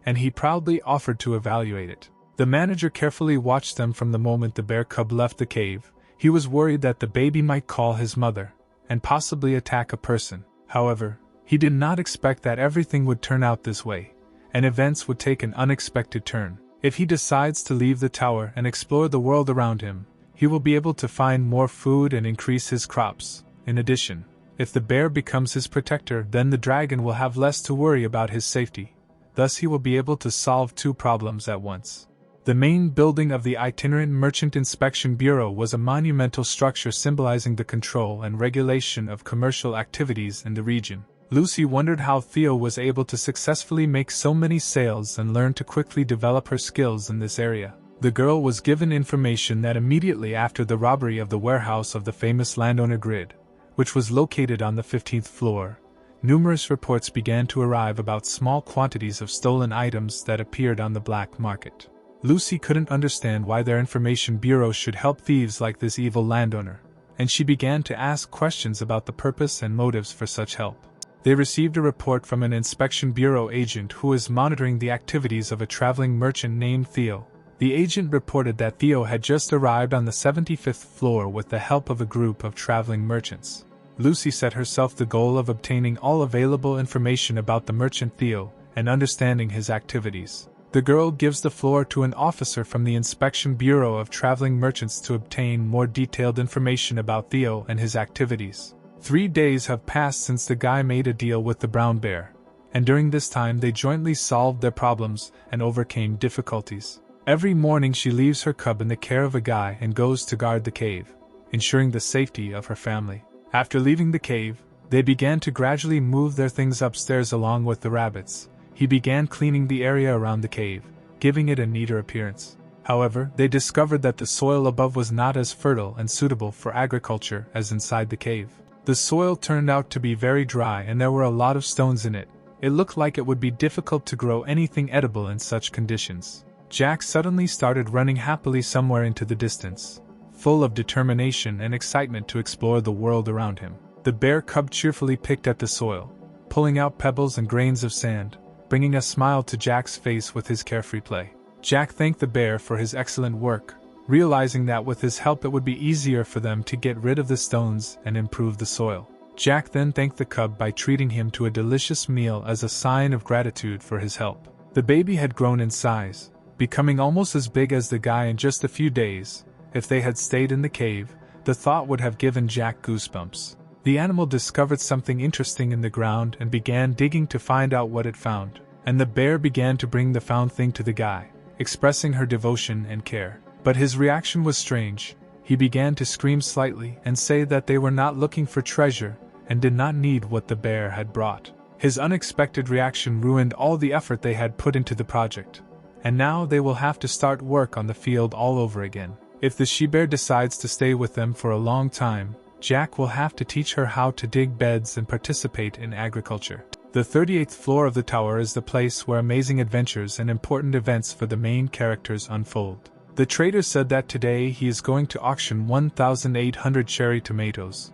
and he proudly offered to evaluate it. The manager carefully watched them from the moment the bear cub left the cave. He was worried that the baby might call his mother, and possibly attack a person. However, he did not expect that everything would turn out this way, and events would take an unexpected turn. If he decides to leave the tower and explore the world around him, he will be able to find more food and increase his crops. In addition, if the bear becomes his protector, then the dragon will have less to worry about his safety. Thus he will be able to solve 2 problems at once. The main building of the Itinerant Merchant Inspection Bureau was a monumental structure symbolizing the control and regulation of commercial activities in the region. Lucy wondered how Theo was able to successfully make so many sales and learn to quickly develop her skills in this area. The girl was given information that immediately after the robbery of the warehouse of the famous landowner LURED, which was located on the 15th floor, numerous reports began to arrive about small quantities of stolen items that appeared on the black market. Lucy couldn't understand why their information bureau should help thieves like this evil landowner, and she began to ask questions about the purpose and motives for such help. They received a report from an inspection bureau agent who was monitoring the activities of a traveling merchant named Theo. The agent reported that Theo had just arrived on the 75th floor with the help of a group of traveling merchants. Lucy set herself the goal of obtaining all available information about the merchant Theo and understanding his activities. The girl gives the floor to an officer from the Inspection Bureau of Traveling Merchants to obtain more detailed information about Theo and his activities. 3 days have passed since the guy made a deal with the brown bear, and during this time they jointly solved their problems and overcame difficulties. Every morning she leaves her cub in the care of a guy and goes to guard the cave, ensuring the safety of her family. After leaving the cave, they began to gradually move their things upstairs along with the rabbits. He began cleaning the area around the cave, giving it a neater appearance. However, they discovered that the soil above was not as fertile and suitable for agriculture as inside the cave. The soil turned out to be very dry and there were a lot of stones in it. It looked like it would be difficult to grow anything edible in such conditions. Jack suddenly started running happily somewhere into the distance, full of determination and excitement to explore the world around him. The bear cub cheerfully picked at the soil, pulling out pebbles and grains of sand, bringing a smile to Jack's face with his carefree play. Jack thanked the bear for his excellent work, realizing that with his help it would be easier for them to get rid of the stones and improve the soil. Jack then thanked the cub by treating him to a delicious meal as a sign of gratitude for his help. The baby had grown in size, becoming almost as big as the guy in just a few days. If they had stayed in the cave, the thought would have given Jack goosebumps. The animal discovered something interesting in the ground and began digging to find out what it found, and the bear began to bring the found thing to the guy, expressing her devotion and care. But his reaction was strange. He began to scream slightly and say that they were not looking for treasure and did not need what the bear had brought. His unexpected reaction ruined all the effort they had put into the project, and now they will have to start work on the field all over again. If the she-bear decides to stay with them for a long time, Jack will have to teach her how to dig beds and participate in agriculture. The 38th floor of the tower is the place where amazing adventures and important events for the main characters unfold. The trader said that today he is going to auction 1,800 cherry tomatoes,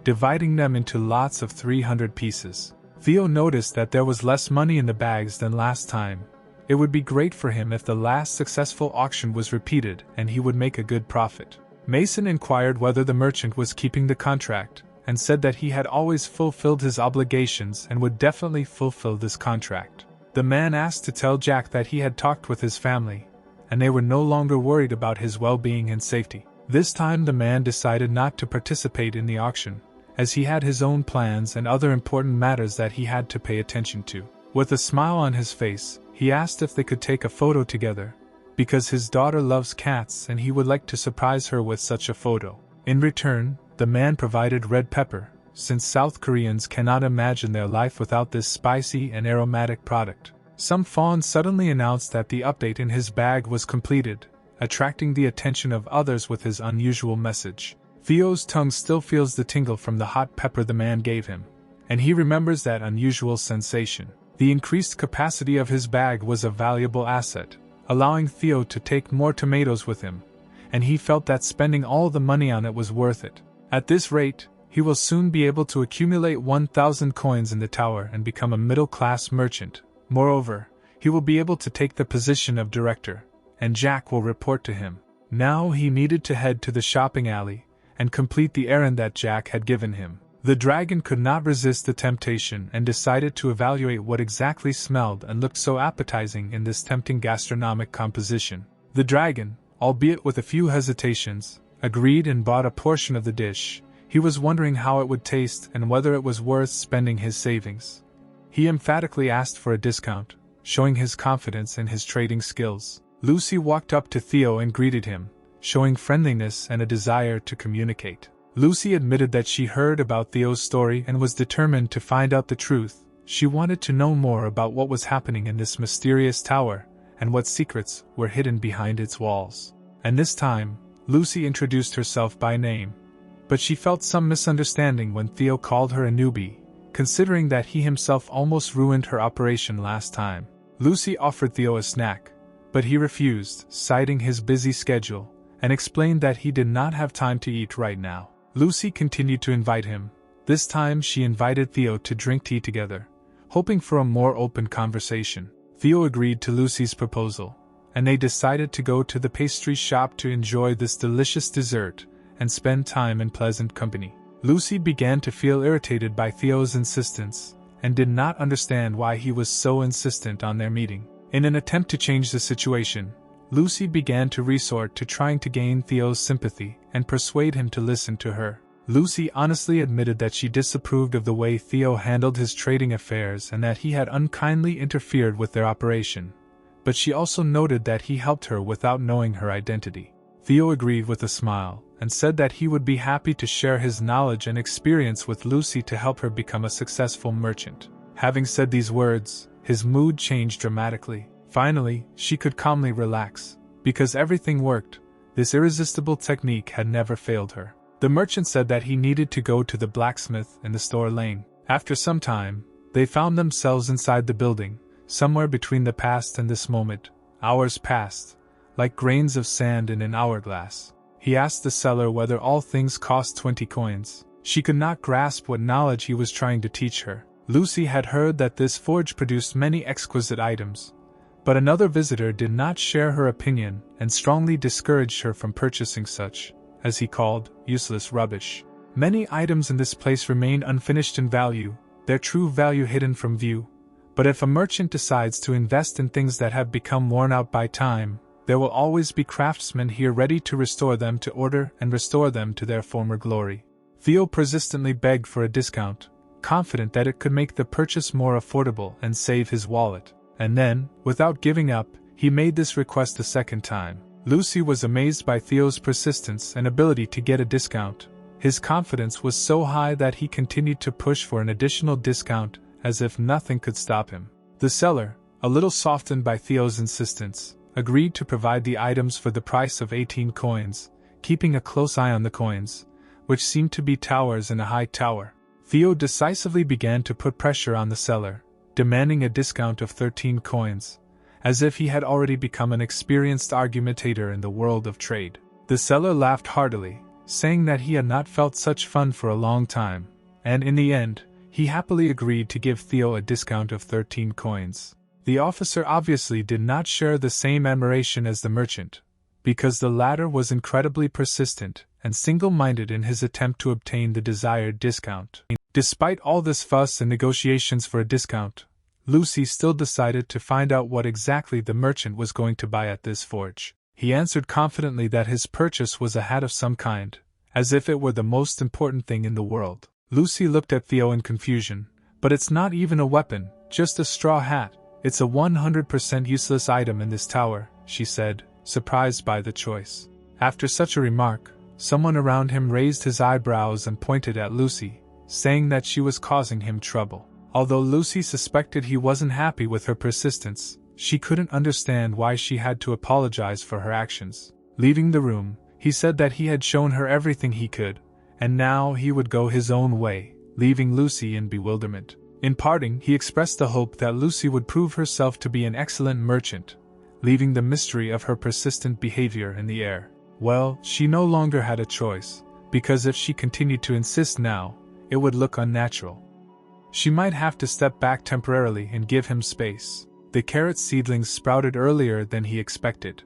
dividing them into lots of 300 pieces. Theo noticed that there was less money in the bags than last time. It would be great for him if the last successful auction was repeated and he would make a good profit. Mason inquired whether the merchant was keeping the contract, and said that he had always fulfilled his obligations and would definitely fulfill this contract. The man asked to tell Jack that he had talked with his family, and they were no longer worried about his well-being and safety. This time the man decided not to participate in the auction, as he had his own plans and other important matters that he had to pay attention to. With a smile on his face, he asked if they could take a photo together, because his daughter loves cats and he would like to surprise her with such a photo. In return, the man provided red pepper, since South Koreans cannot imagine their life without this spicy and aromatic product. Some fawn suddenly announced that the update in his bag was completed, attracting the attention of others with his unusual message. Theo's tongue still feels the tingle from the hot pepper the man gave him, and he remembers that unusual sensation. The increased capacity of his bag was a valuable asset, allowing Theo to take more tomatoes with him, and he felt that spending all the money on it was worth it. At this rate, he will soon be able to accumulate 1,000 coins in the tower and become a middle-class merchant. Moreover, he will be able to take the position of director, and Jack will report to him. Now he needed to head to the shopping alley and complete the errand that Jack had given him. The dragon could not resist the temptation and decided to evaluate what exactly smelled and looked so appetizing in this tempting gastronomic composition. The dragon, albeit with a few hesitations, agreed and bought a portion of the dish. He was wondering how it would taste and whether it was worth spending his savings. He emphatically asked for a discount, showing his confidence in his trading skills. Lucy walked up to Theo and greeted him, showing friendliness and a desire to communicate. Lucy admitted that she heard about Theo's story and was determined to find out the truth. She wanted to know more about what was happening in this mysterious tower, and what secrets were hidden behind its walls. And this time, Lucy introduced herself by name, but she felt some misunderstanding when Theo called her a newbie, considering that he himself almost ruined her operation last time. Lucy offered Theo a snack, but he refused, citing his busy schedule, and explained that he did not have time to eat right now. Lucy continued to invite him. This time she invited Theo to drink tea together, hoping for a more open conversation. Theo agreed to Lucy's proposal, and they decided to go to the pastry shop to enjoy this delicious dessert and spend time in pleasant company. Lucy began to feel irritated by Theo's insistence, and did not understand why he was so insistent on their meeting. In an attempt to change the situation, Lucy began to resort to trying to gain Theo's sympathy and persuade him to listen to her. Lucy honestly admitted that she disapproved of the way Theo handled his trading affairs and that he had unkindly interfered with their operation, but she also noted that he helped her without knowing her identity. Theo agreed with a smile, and said that he would be happy to share his knowledge and experience with Lucy to help her become a successful merchant. Having said these words, his mood changed dramatically. Finally, she could calmly relax. Because everything worked, this irresistible technique had never failed her. The merchant said that he needed to go to the blacksmith in the store lane. After some time, they found themselves inside the building, somewhere between the past and this moment. Hours passed, like grains of sand in an hourglass. He asked the seller whether all things cost 20 coins. She could not grasp what knowledge he was trying to teach her. Lucy had heard that this forge produced many exquisite items, but another visitor did not share her opinion and strongly discouraged her from purchasing such, as he called, useless rubbish. Many items in this place remained unfinished in value, their true value hidden from view. But if a merchant decides to invest in things that have become worn out by time, there will always be craftsmen here ready to restore them to order and restore them to their former glory. Theo persistently begged for a discount, confident that it could make the purchase more affordable and save his wallet. And then, without giving up, he made this request a second time. Lucy was amazed by Theo's persistence and ability to get a discount. His confidence was so high that he continued to push for an additional discount as if nothing could stop him. The seller, a little softened by Theo's insistence, agreed to provide the items for the price of 18 coins, keeping a close eye on the coins, which seemed to be towers in a high tower. Theo decisively began to put pressure on the seller, demanding a discount of 13 coins, as if he had already become an experienced argumentator in the world of trade. The seller laughed heartily, saying that he had not felt such fun for a long time, and in the end, he happily agreed to give Theo a discount of 13 coins. The officer obviously did not share the same admiration as the merchant, because the latter was incredibly persistent and single-minded in his attempt to obtain the desired discount. Despite all this fuss and negotiations for a discount, Lucy still decided to find out what exactly the merchant was going to buy at this forge. He answered confidently that his purchase was a hat of some kind, as if it were the most important thing in the world. Lucy looked at Theo in confusion. But it's not even a weapon, just a straw hat. It's a 100% useless item in this tower, she said, surprised by the choice. After such a remark, someone around him raised his eyebrows and pointed at Lucy, saying that she was causing him trouble. Although Lucy suspected he wasn't happy with her persistence, she couldn't understand why she had to apologize for her actions. Leaving the room, he said that he had shown her everything he could, and now he would go his own way, leaving Lucy in bewilderment. In parting, he expressed the hope that Lucy would prove herself to be an excellent merchant, leaving the mystery of her persistent behavior in the air. Well, she no longer had a choice, because if she continued to insist now, it would look unnatural. She might have to step back temporarily and give him space. The carrot seedlings sprouted earlier than he expected.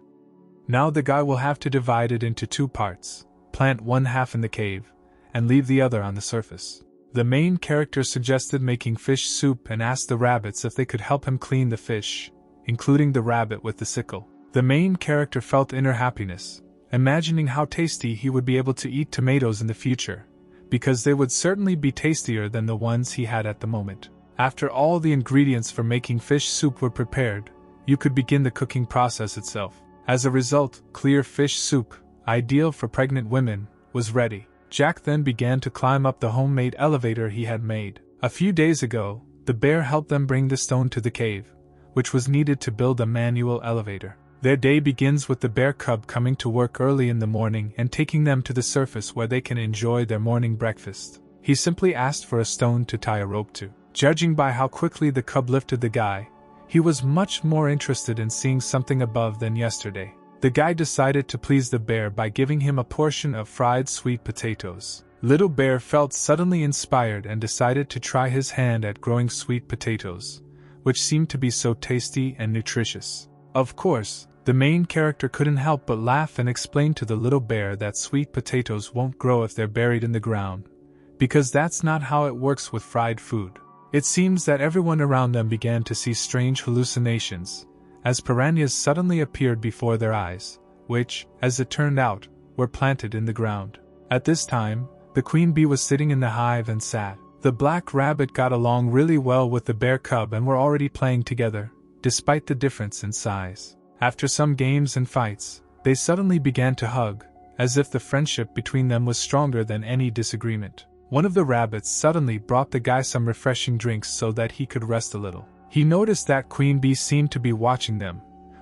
Now the guy will have to divide it into 2 parts, plant one half in the cave, and leave the other on the surface. The main character suggested making fish soup and asked the rabbits if they could help him clean the fish, including the rabbit with the sickle. The main character felt inner happiness, imagining how tasty he would be able to eat tomatoes in the future, because they would certainly be tastier than the ones he had at the moment. After all the ingredients for making fish soup were prepared, you could begin the cooking process itself. As a result, clear fish soup, ideal for pregnant women, was ready. Jack then began to climb up the homemade elevator he had made. A few days ago, the bear helped them bring the stone to the cave, which was needed to build a manual elevator. Their day begins with the bear cub coming to work early in the morning and taking them to the surface where they can enjoy their morning breakfast. He simply asked for a stone to tie a rope to. Judging by how quickly the cub lifted the guy, he was much more interested in seeing something above than yesterday. The guy decided to please the bear by giving him a portion of fried sweet potatoes. Little Bear felt suddenly inspired and decided to try his hand at growing sweet potatoes, which seemed to be so tasty and nutritious. Of course, the main character couldn't help but laugh and explain to the little bear that sweet potatoes won't grow if they're buried in the ground, because that's not how it works with fried food. It seems that everyone around them began to see strange hallucinations, as piranhas suddenly appeared before their eyes, which, as it turned out, were planted in the ground. At this time, the queen bee was sitting in the hive and sad. The black rabbit got along really well with the bear cub and were already playing together, despite the difference in size. After some games and fights, they suddenly began to hug, as if the friendship between them was stronger than any disagreement. One of the rabbits suddenly brought the guy some refreshing drinks so that he could rest a little. He noticed that Queen Bee seemed to be watching them,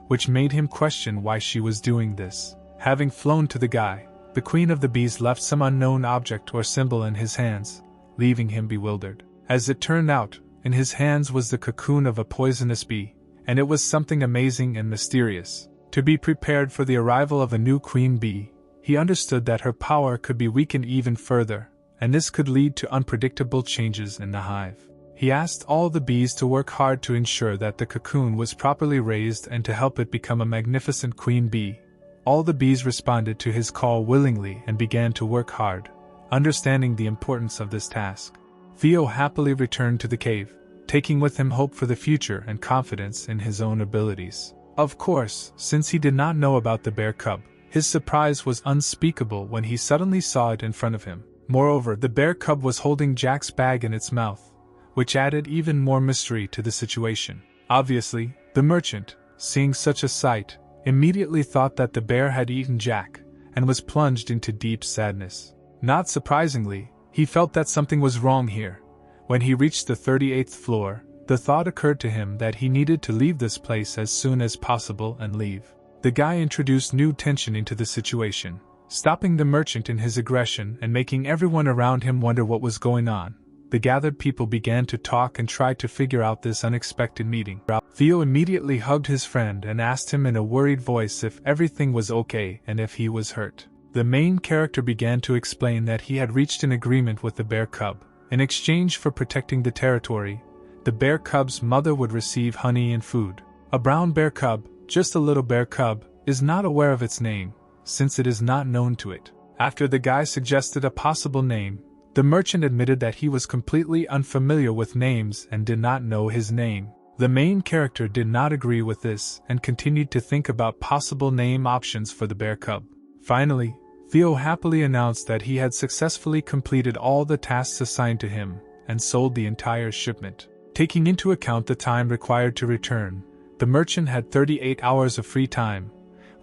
which made him question why she was doing this. Having flown to the guy, the Queen of the Bees left some unknown object or symbol in his hands, leaving him bewildered. As it turned out, in his hands was the cocoon of a poisonous bee, and it was something amazing and mysterious. To be prepared for the arrival of a new Queen Bee, he understood that her power could be weakened even further, and this could lead to unpredictable changes in the hive. He asked all the bees to work hard to ensure that the cocoon was properly raised and to help it become a magnificent queen bee. All the bees responded to his call willingly and began to work hard, understanding the importance of this task. Theo happily returned to the cave, taking with him hope for the future and confidence in his own abilities. Of course, since he did not know about the bear cub, his surprise was unspeakable when he suddenly saw it in front of him. Moreover, the bear cub was holding Jack's bag in its mouth, which added even more mystery to the situation. Obviously, the merchant, seeing such a sight, immediately thought that the bear had eaten Jack, and was plunged into deep sadness. Not surprisingly, he felt that something was wrong here, When he reached the 38th floor, the thought occurred to him that he needed to leave this place as soon as possible and leave. The guy introduced new tension into the situation, stopping the merchant in his aggression and making everyone around him wonder what was going on. The gathered people began to talk and tried to figure out this unexpected meeting. Theo immediately hugged his friend and asked him in a worried voice if everything was okay and if he was hurt. The main character began to explain that he had reached an agreement with the bear cub. In exchange for protecting the territory, the bear cub's mother would receive honey and food. A brown bear cub, just a little bear cub, is not aware of its name, since it is not known to it. After the guy suggested a possible name, the merchant admitted that he was completely unfamiliar with names and did not know his name. The main character did not agree with this and continued to think about possible name options for the bear cub. Finally, Theo happily announced that he had successfully completed all the tasks assigned to him and sold the entire shipment. Taking into account the time required to return, the merchant had 38 hours of free time,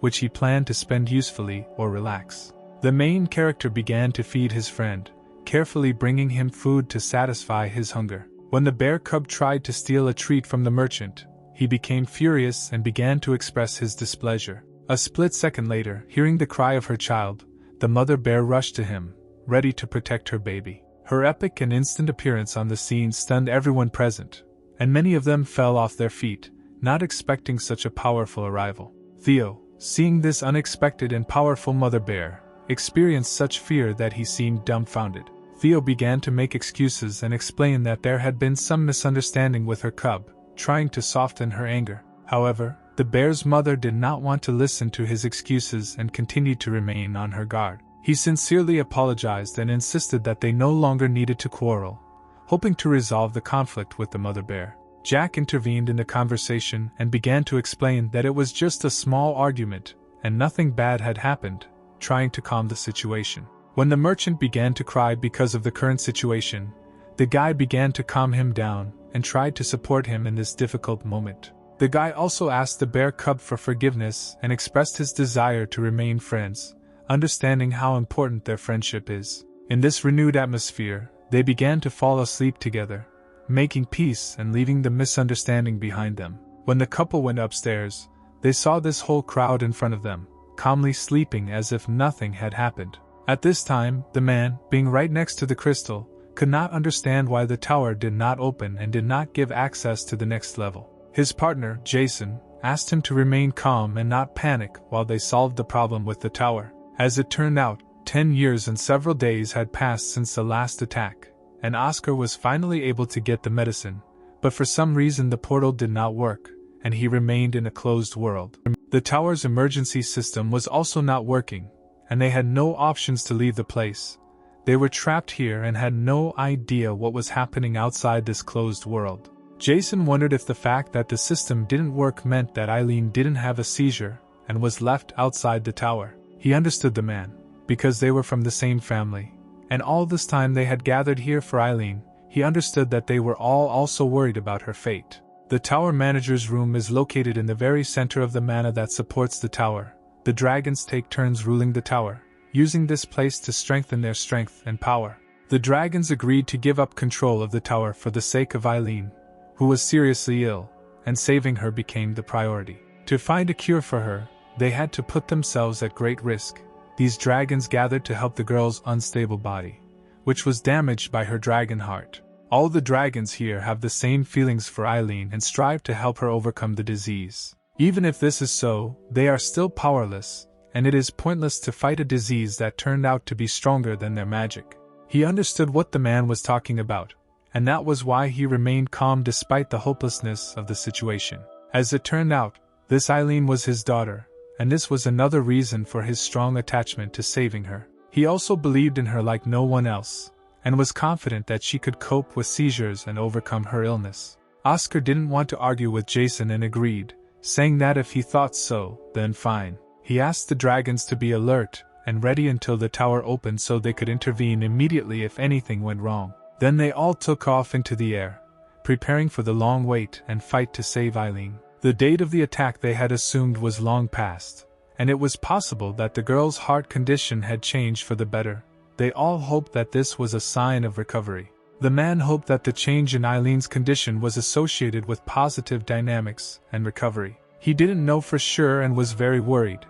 which he planned to spend usefully or relax. The main character began to feed his friend, carefully bringing him food to satisfy his hunger. When the bear cub tried to steal a treat from the merchant, he became furious and began to express his displeasure. A split second later, hearing the cry of her child, the mother bear rushed to him, ready to protect her baby. Her epic and instant appearance on the scene stunned everyone present, and many of them fell off their feet, not expecting such a powerful arrival. Theo, seeing this unexpected and powerful mother bear, experienced such fear that he seemed dumbfounded. Theo began to make excuses and explain that there had been some misunderstanding with her cub, trying to soften her anger. However, the bear's mother did not want to listen to his excuses and continued to remain on her guard. He sincerely apologized and insisted that they no longer needed to quarrel, hoping to resolve the conflict with the mother bear. Jack intervened in the conversation and began to explain that it was just a small argument and nothing bad had happened, trying to calm the situation. When the merchant began to cry because of the current situation, the guy began to calm him down and tried to support him in this difficult moment. The guy also asked the bear cub for forgiveness and expressed his desire to remain friends, understanding how important their friendship is. In this renewed atmosphere, they began to fall asleep together, making peace and leaving the misunderstanding behind them. When the couple went upstairs, they saw this whole crowd in front of them, calmly sleeping as if nothing had happened. At this time, the man, being right next to the crystal, could not understand why the tower did not open and did not give access to the next level. His partner, Jason, asked him to remain calm and not panic while they solved the problem with the tower. As it turned out, 10 years and several days had passed since the last attack, and Oscar was finally able to get the medicine, but for some reason the portal did not work, and he remained in a closed world. The tower's emergency system was also not working, and they had no options to leave the place. They were trapped here and had no idea what was happening outside this closed world. Jason wondered if the fact that the system didn't work meant that Eileen didn't have a seizure and was left outside the tower. He understood the man, because they were from the same family, and all this time they had gathered here for Eileen. He understood that they were all also worried about her fate. The tower manager's room is located in the very center of the mana that supports the tower. The dragons take turns ruling the tower, using this place to strengthen their strength and power. The dragons agreed to give up control of the tower for the sake of Eileen, who was seriously ill, and saving her became the priority. To find a cure for her, they had to put themselves at great risk. These dragons gathered to help the girl's unstable body, which was damaged by her dragon heart. All the dragons here have the same feelings for Eileen and strive to help her overcome the disease. Even if this is so, they are still powerless, and it is pointless to fight a disease that turned out to be stronger than their magic. He understood what the man was talking about, and that was why he remained calm despite the hopelessness of the situation. As it turned out, this Eileen was his daughter, and this was another reason for his strong attachment to saving her. He also believed in her like no one else, and was confident that she could cope with seizures and overcome her illness. Oscar didn't want to argue with Jason and agreed, saying that if he thought so, then fine. He asked the dragons to be alert and ready until the tower opened so they could intervene immediately if anything went wrong. Then they all took off into the air, preparing for the long wait and fight to save Eileen. The date of the attack they had assumed was long past, and it was possible that the girl's heart condition had changed for the better. They all hoped that this was a sign of recovery. The man hoped that the change in Eileen's condition was associated with positive dynamics and recovery. He didn't know for sure and was very worried,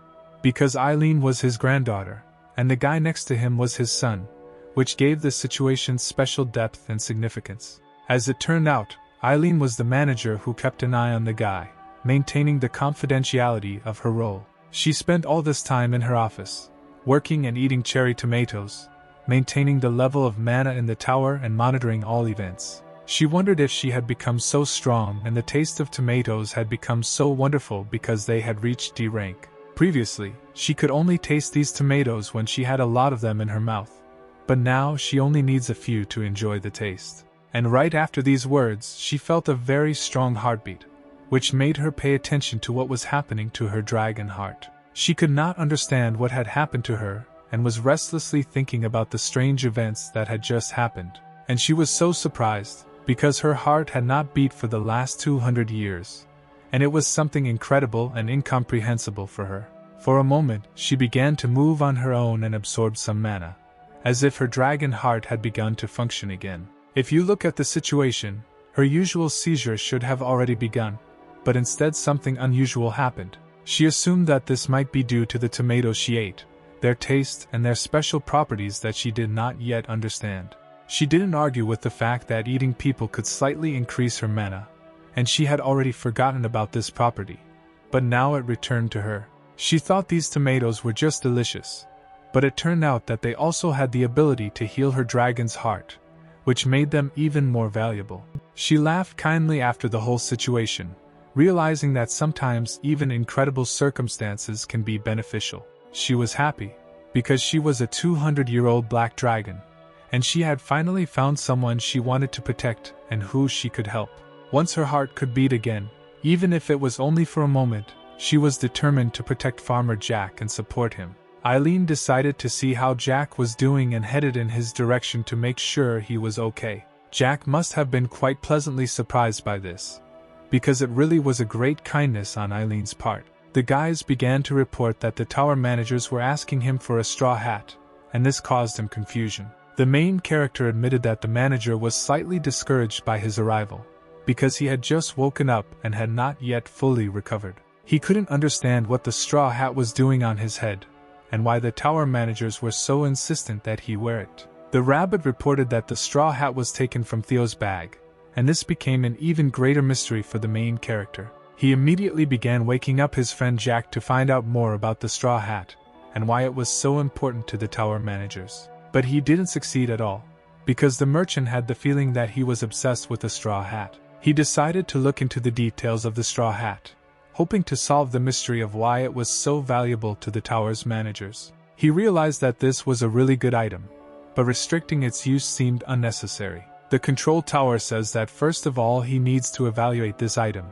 because Eileen was his granddaughter, and the guy next to him was his son, which gave the situation special depth and significance. As it turned out, Eileen was the manager who kept an eye on the guy, maintaining the confidentiality of her role. She spent all this time in her office, working and eating cherry tomatoes, maintaining the level of mana in the tower and monitoring all events. She wondered if she had become so strong and the taste of tomatoes had become so wonderful because they had reached D rank. Previously, she could only taste these tomatoes when she had a lot of them in her mouth, but now she only needs a few to enjoy the taste. And right after these words, she felt a very strong heartbeat, which made her pay attention to what was happening to her dragon heart. She could not understand what had happened to her, and was restlessly thinking about the strange events that had just happened. And she was so surprised, because her heart had not beat for the last 200 years, and it was something incredible and incomprehensible for her. For a moment, she began to move on her own and absorb some mana, as if her dragon heart had begun to function again. If you look at the situation, her usual seizure should have already begun, but instead something unusual happened. She assumed that this might be due to the tomatoes she ate, their taste and their special properties that she did not yet understand. She didn't argue with the fact that eating people could slightly increase her mana, and she had already forgotten about this property, but now it returned to her. She thought these tomatoes were just delicious, but it turned out that they also had the ability to heal her dragon's heart, which made them even more valuable. She laughed kindly after the whole situation, realizing that sometimes even incredible circumstances can be beneficial. She was happy, because she was a 200-year-old black dragon, and she had finally found someone she wanted to protect and who she could help. Once her heart could beat again, even if it was only for a moment, she was determined to protect Farmer Jack and support him. Eileen decided to see how Jack was doing and headed in his direction to make sure he was okay. Jack must have been quite pleasantly surprised by this, because it really was a great kindness on Eileen's part. The guys began to report that the tower managers were asking him for a straw hat, and this caused him confusion. The main character admitted that the manager was slightly discouraged by his arrival, because he had just woken up and had not yet fully recovered. He couldn't understand what the straw hat was doing on his head, and why the tower managers were so insistent that he wear it. The rabbit reported that the straw hat was taken from Theo's bag, and this became an even greater mystery for the main character. He immediately began waking up his friend Jack to find out more about the straw hat, and why it was so important to the tower managers. But he didn't succeed at all, because the merchant had the feeling that he was obsessed with the straw hat. He decided to look into the details of the straw hat, hoping to solve the mystery of why it was so valuable to the tower's managers. He realized that this was a really good item, but restricting its use seemed unnecessary. The control tower says that first of all he needs to evaluate this item,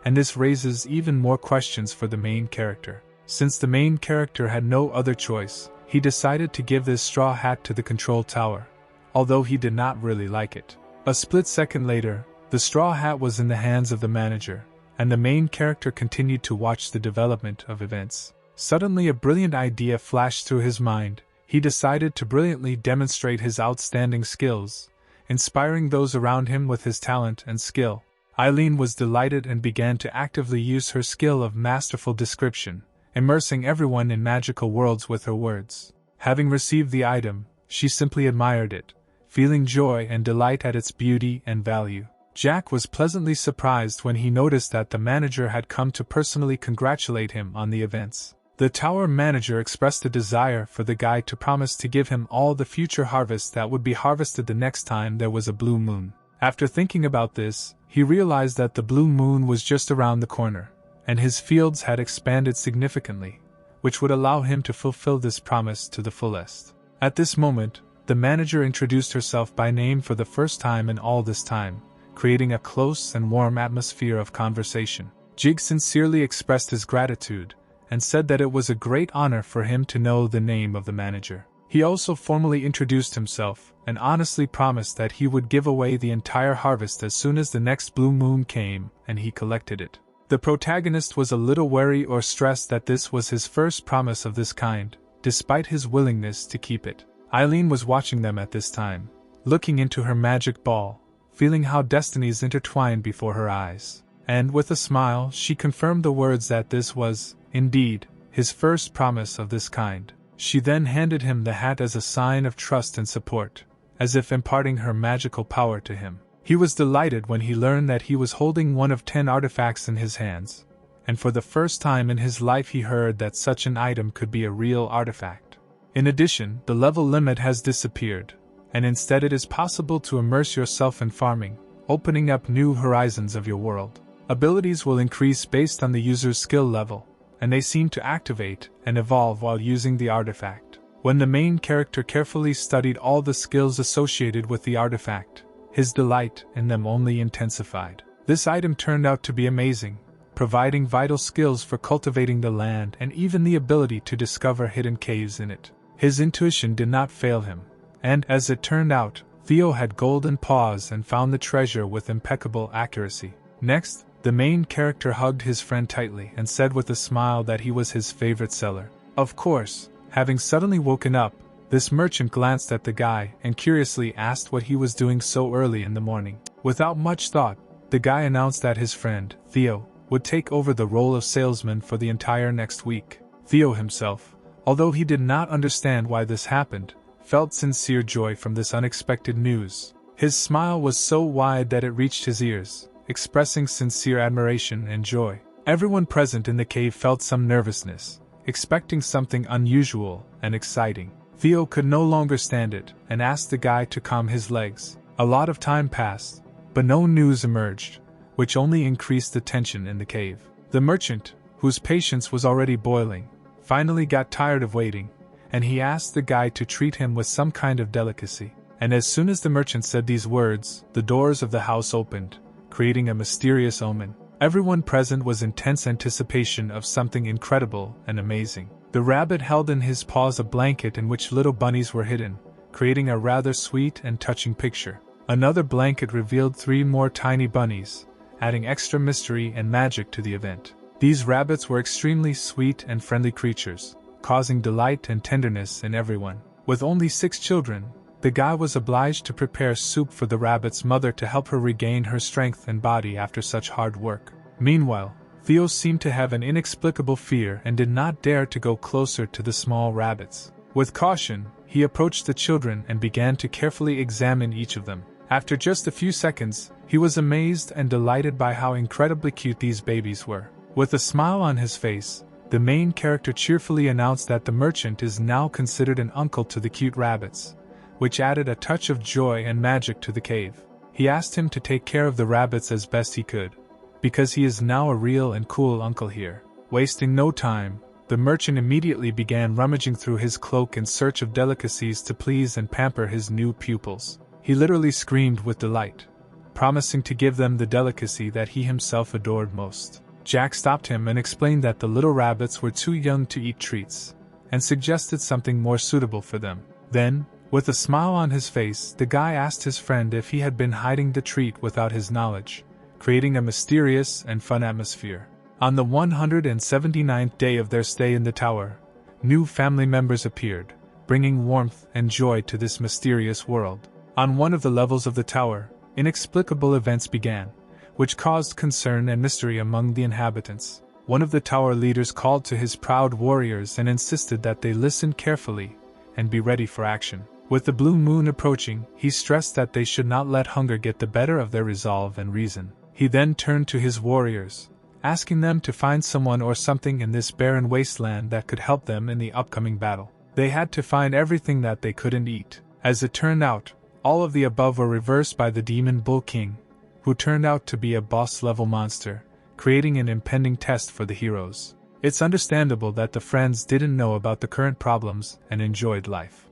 and this raises even more questions for the main character. Since the main character had no other choice, he decided to give this straw hat to the control tower, although he did not really like it. A split second later, the straw hat was in the hands of the manager, and the main character continued to watch the development of events. Suddenly a brilliant idea flashed through his mind. He decided to brilliantly demonstrate his outstanding skills, inspiring those around him with his talent and skill. Eileen was delighted and began to actively use her skill of masterful description, immersing everyone in magical worlds with her words. Having received the item, she simply admired it, feeling joy and delight at its beauty and value. Jack was pleasantly surprised when he noticed that the manager had come to personally congratulate him on the events. The tower manager expressed a desire for the guy to promise to give him all the future harvests that would be harvested the next time there was a blue moon. After thinking about this, he realized that the blue moon was just around the corner, and his fields had expanded significantly, which would allow him to fulfill this promise to the fullest. At this moment, the manager introduced herself by name for the first time in all this time, creating a close and warm atmosphere of conversation. Jig sincerely expressed his gratitude, and said that it was a great honor for him to know the name of the manager. He also formally introduced himself, and honestly promised that he would give away the entire harvest as soon as the next blue moon came and he collected it. The protagonist was a little wary or stressed that this was his first promise of this kind, despite his willingness to keep it. Eileen was watching them at this time, looking into her magic ball, feeling how destinies intertwined before her eyes. And with a smile, she confirmed the words that this was, indeed, his first promise of this kind. She then handed him the hat as a sign of trust and support, as if imparting her magical power to him. He was delighted when he learned that he was holding one of 10 artifacts in his hands, and for the first time in his life he heard that such an item could be a real artifact. In addition, the level limit has disappeared, and instead it is possible to immerse yourself in farming, opening up new horizons of your world. Abilities will increase based on the user's skill level, and they seem to activate and evolve while using the artifact. When the main character carefully studied all the skills associated with the artifact, his delight in them only intensified. This item turned out to be amazing, providing vital skills for cultivating the land and even the ability to discover hidden caves in it. His intuition did not fail him, and as it turned out, Theo had golden paws and found the treasure with impeccable accuracy. Next, the main character hugged his friend tightly and said with a smile that he was his favorite seller. Of course, having suddenly woken up, this merchant glanced at the guy and curiously asked what he was doing so early in the morning. Without much thought, the guy announced that his friend, Theo, would take over the role of salesman for the entire next week. Theo himself, although he did not understand why this happened, felt sincere joy from this unexpected news. His smile was so wide that it reached his ears, expressing sincere admiration and joy. Everyone present in the cave felt some nervousness, expecting something unusual and exciting. Theo could no longer stand it and asked the guy to calm his legs. A lot of time passed, but no news emerged, which only increased the tension in the cave. The merchant, whose patience was already boiling, finally got tired of waiting, and he asked the guy to treat him with some kind of delicacy. And as soon as the merchant said these words, the doors of the house opened, creating a mysterious omen. Everyone present was in tense anticipation of something incredible and amazing. The rabbit held in his paws a blanket in which little bunnies were hidden, creating a rather sweet and touching picture. Another blanket revealed 3 more tiny bunnies, adding extra mystery and magic to the event. These rabbits were extremely sweet and friendly creatures, causing delight and tenderness in everyone. With only 6 children, the guy was obliged to prepare soup for the rabbit's mother to help her regain her strength and body after such hard work. Meanwhile, Theo seemed to have an inexplicable fear and did not dare to go closer to the small rabbits. With caution, he approached the children and began to carefully examine each of them. After just a few seconds, he was amazed and delighted by how incredibly cute these babies were. With a smile on his face, the main character cheerfully announced that the merchant is now considered an uncle to the cute rabbits, which added a touch of joy and magic to the cave. He asked him to take care of the rabbits as best he could, because he is now a real and cool uncle here. Wasting no time, the merchant immediately began rummaging through his cloak in search of delicacies to please and pamper his new pupils. He literally screamed with delight, promising to give them the delicacy that he himself adored most. Jack stopped him and explained that the little rabbits were too young to eat treats, and suggested something more suitable for them. Then, with a smile on his face, the guy asked his friend if he had been hiding the treat without his knowledge, creating a mysterious and fun atmosphere. On the 179th day of their stay in the tower, new family members appeared, bringing warmth and joy to this mysterious world. On one of the levels of the tower, inexplicable events began, which caused concern and mystery among the inhabitants. One of the tower leaders called to his proud warriors and insisted that they listen carefully and be ready for action. With the blue moon approaching, he stressed that they should not let hunger get the better of their resolve and reason. He then turned to his warriors, asking them to find someone or something in this barren wasteland that could help them in the upcoming battle. They had to find everything that they couldn't eat. As it turned out, all of the above were reversed by the demon Bull King, who turned out to be a boss-level monster, creating an impending test for the heroes. It's understandable that the friends didn't know about the current problems and enjoyed life.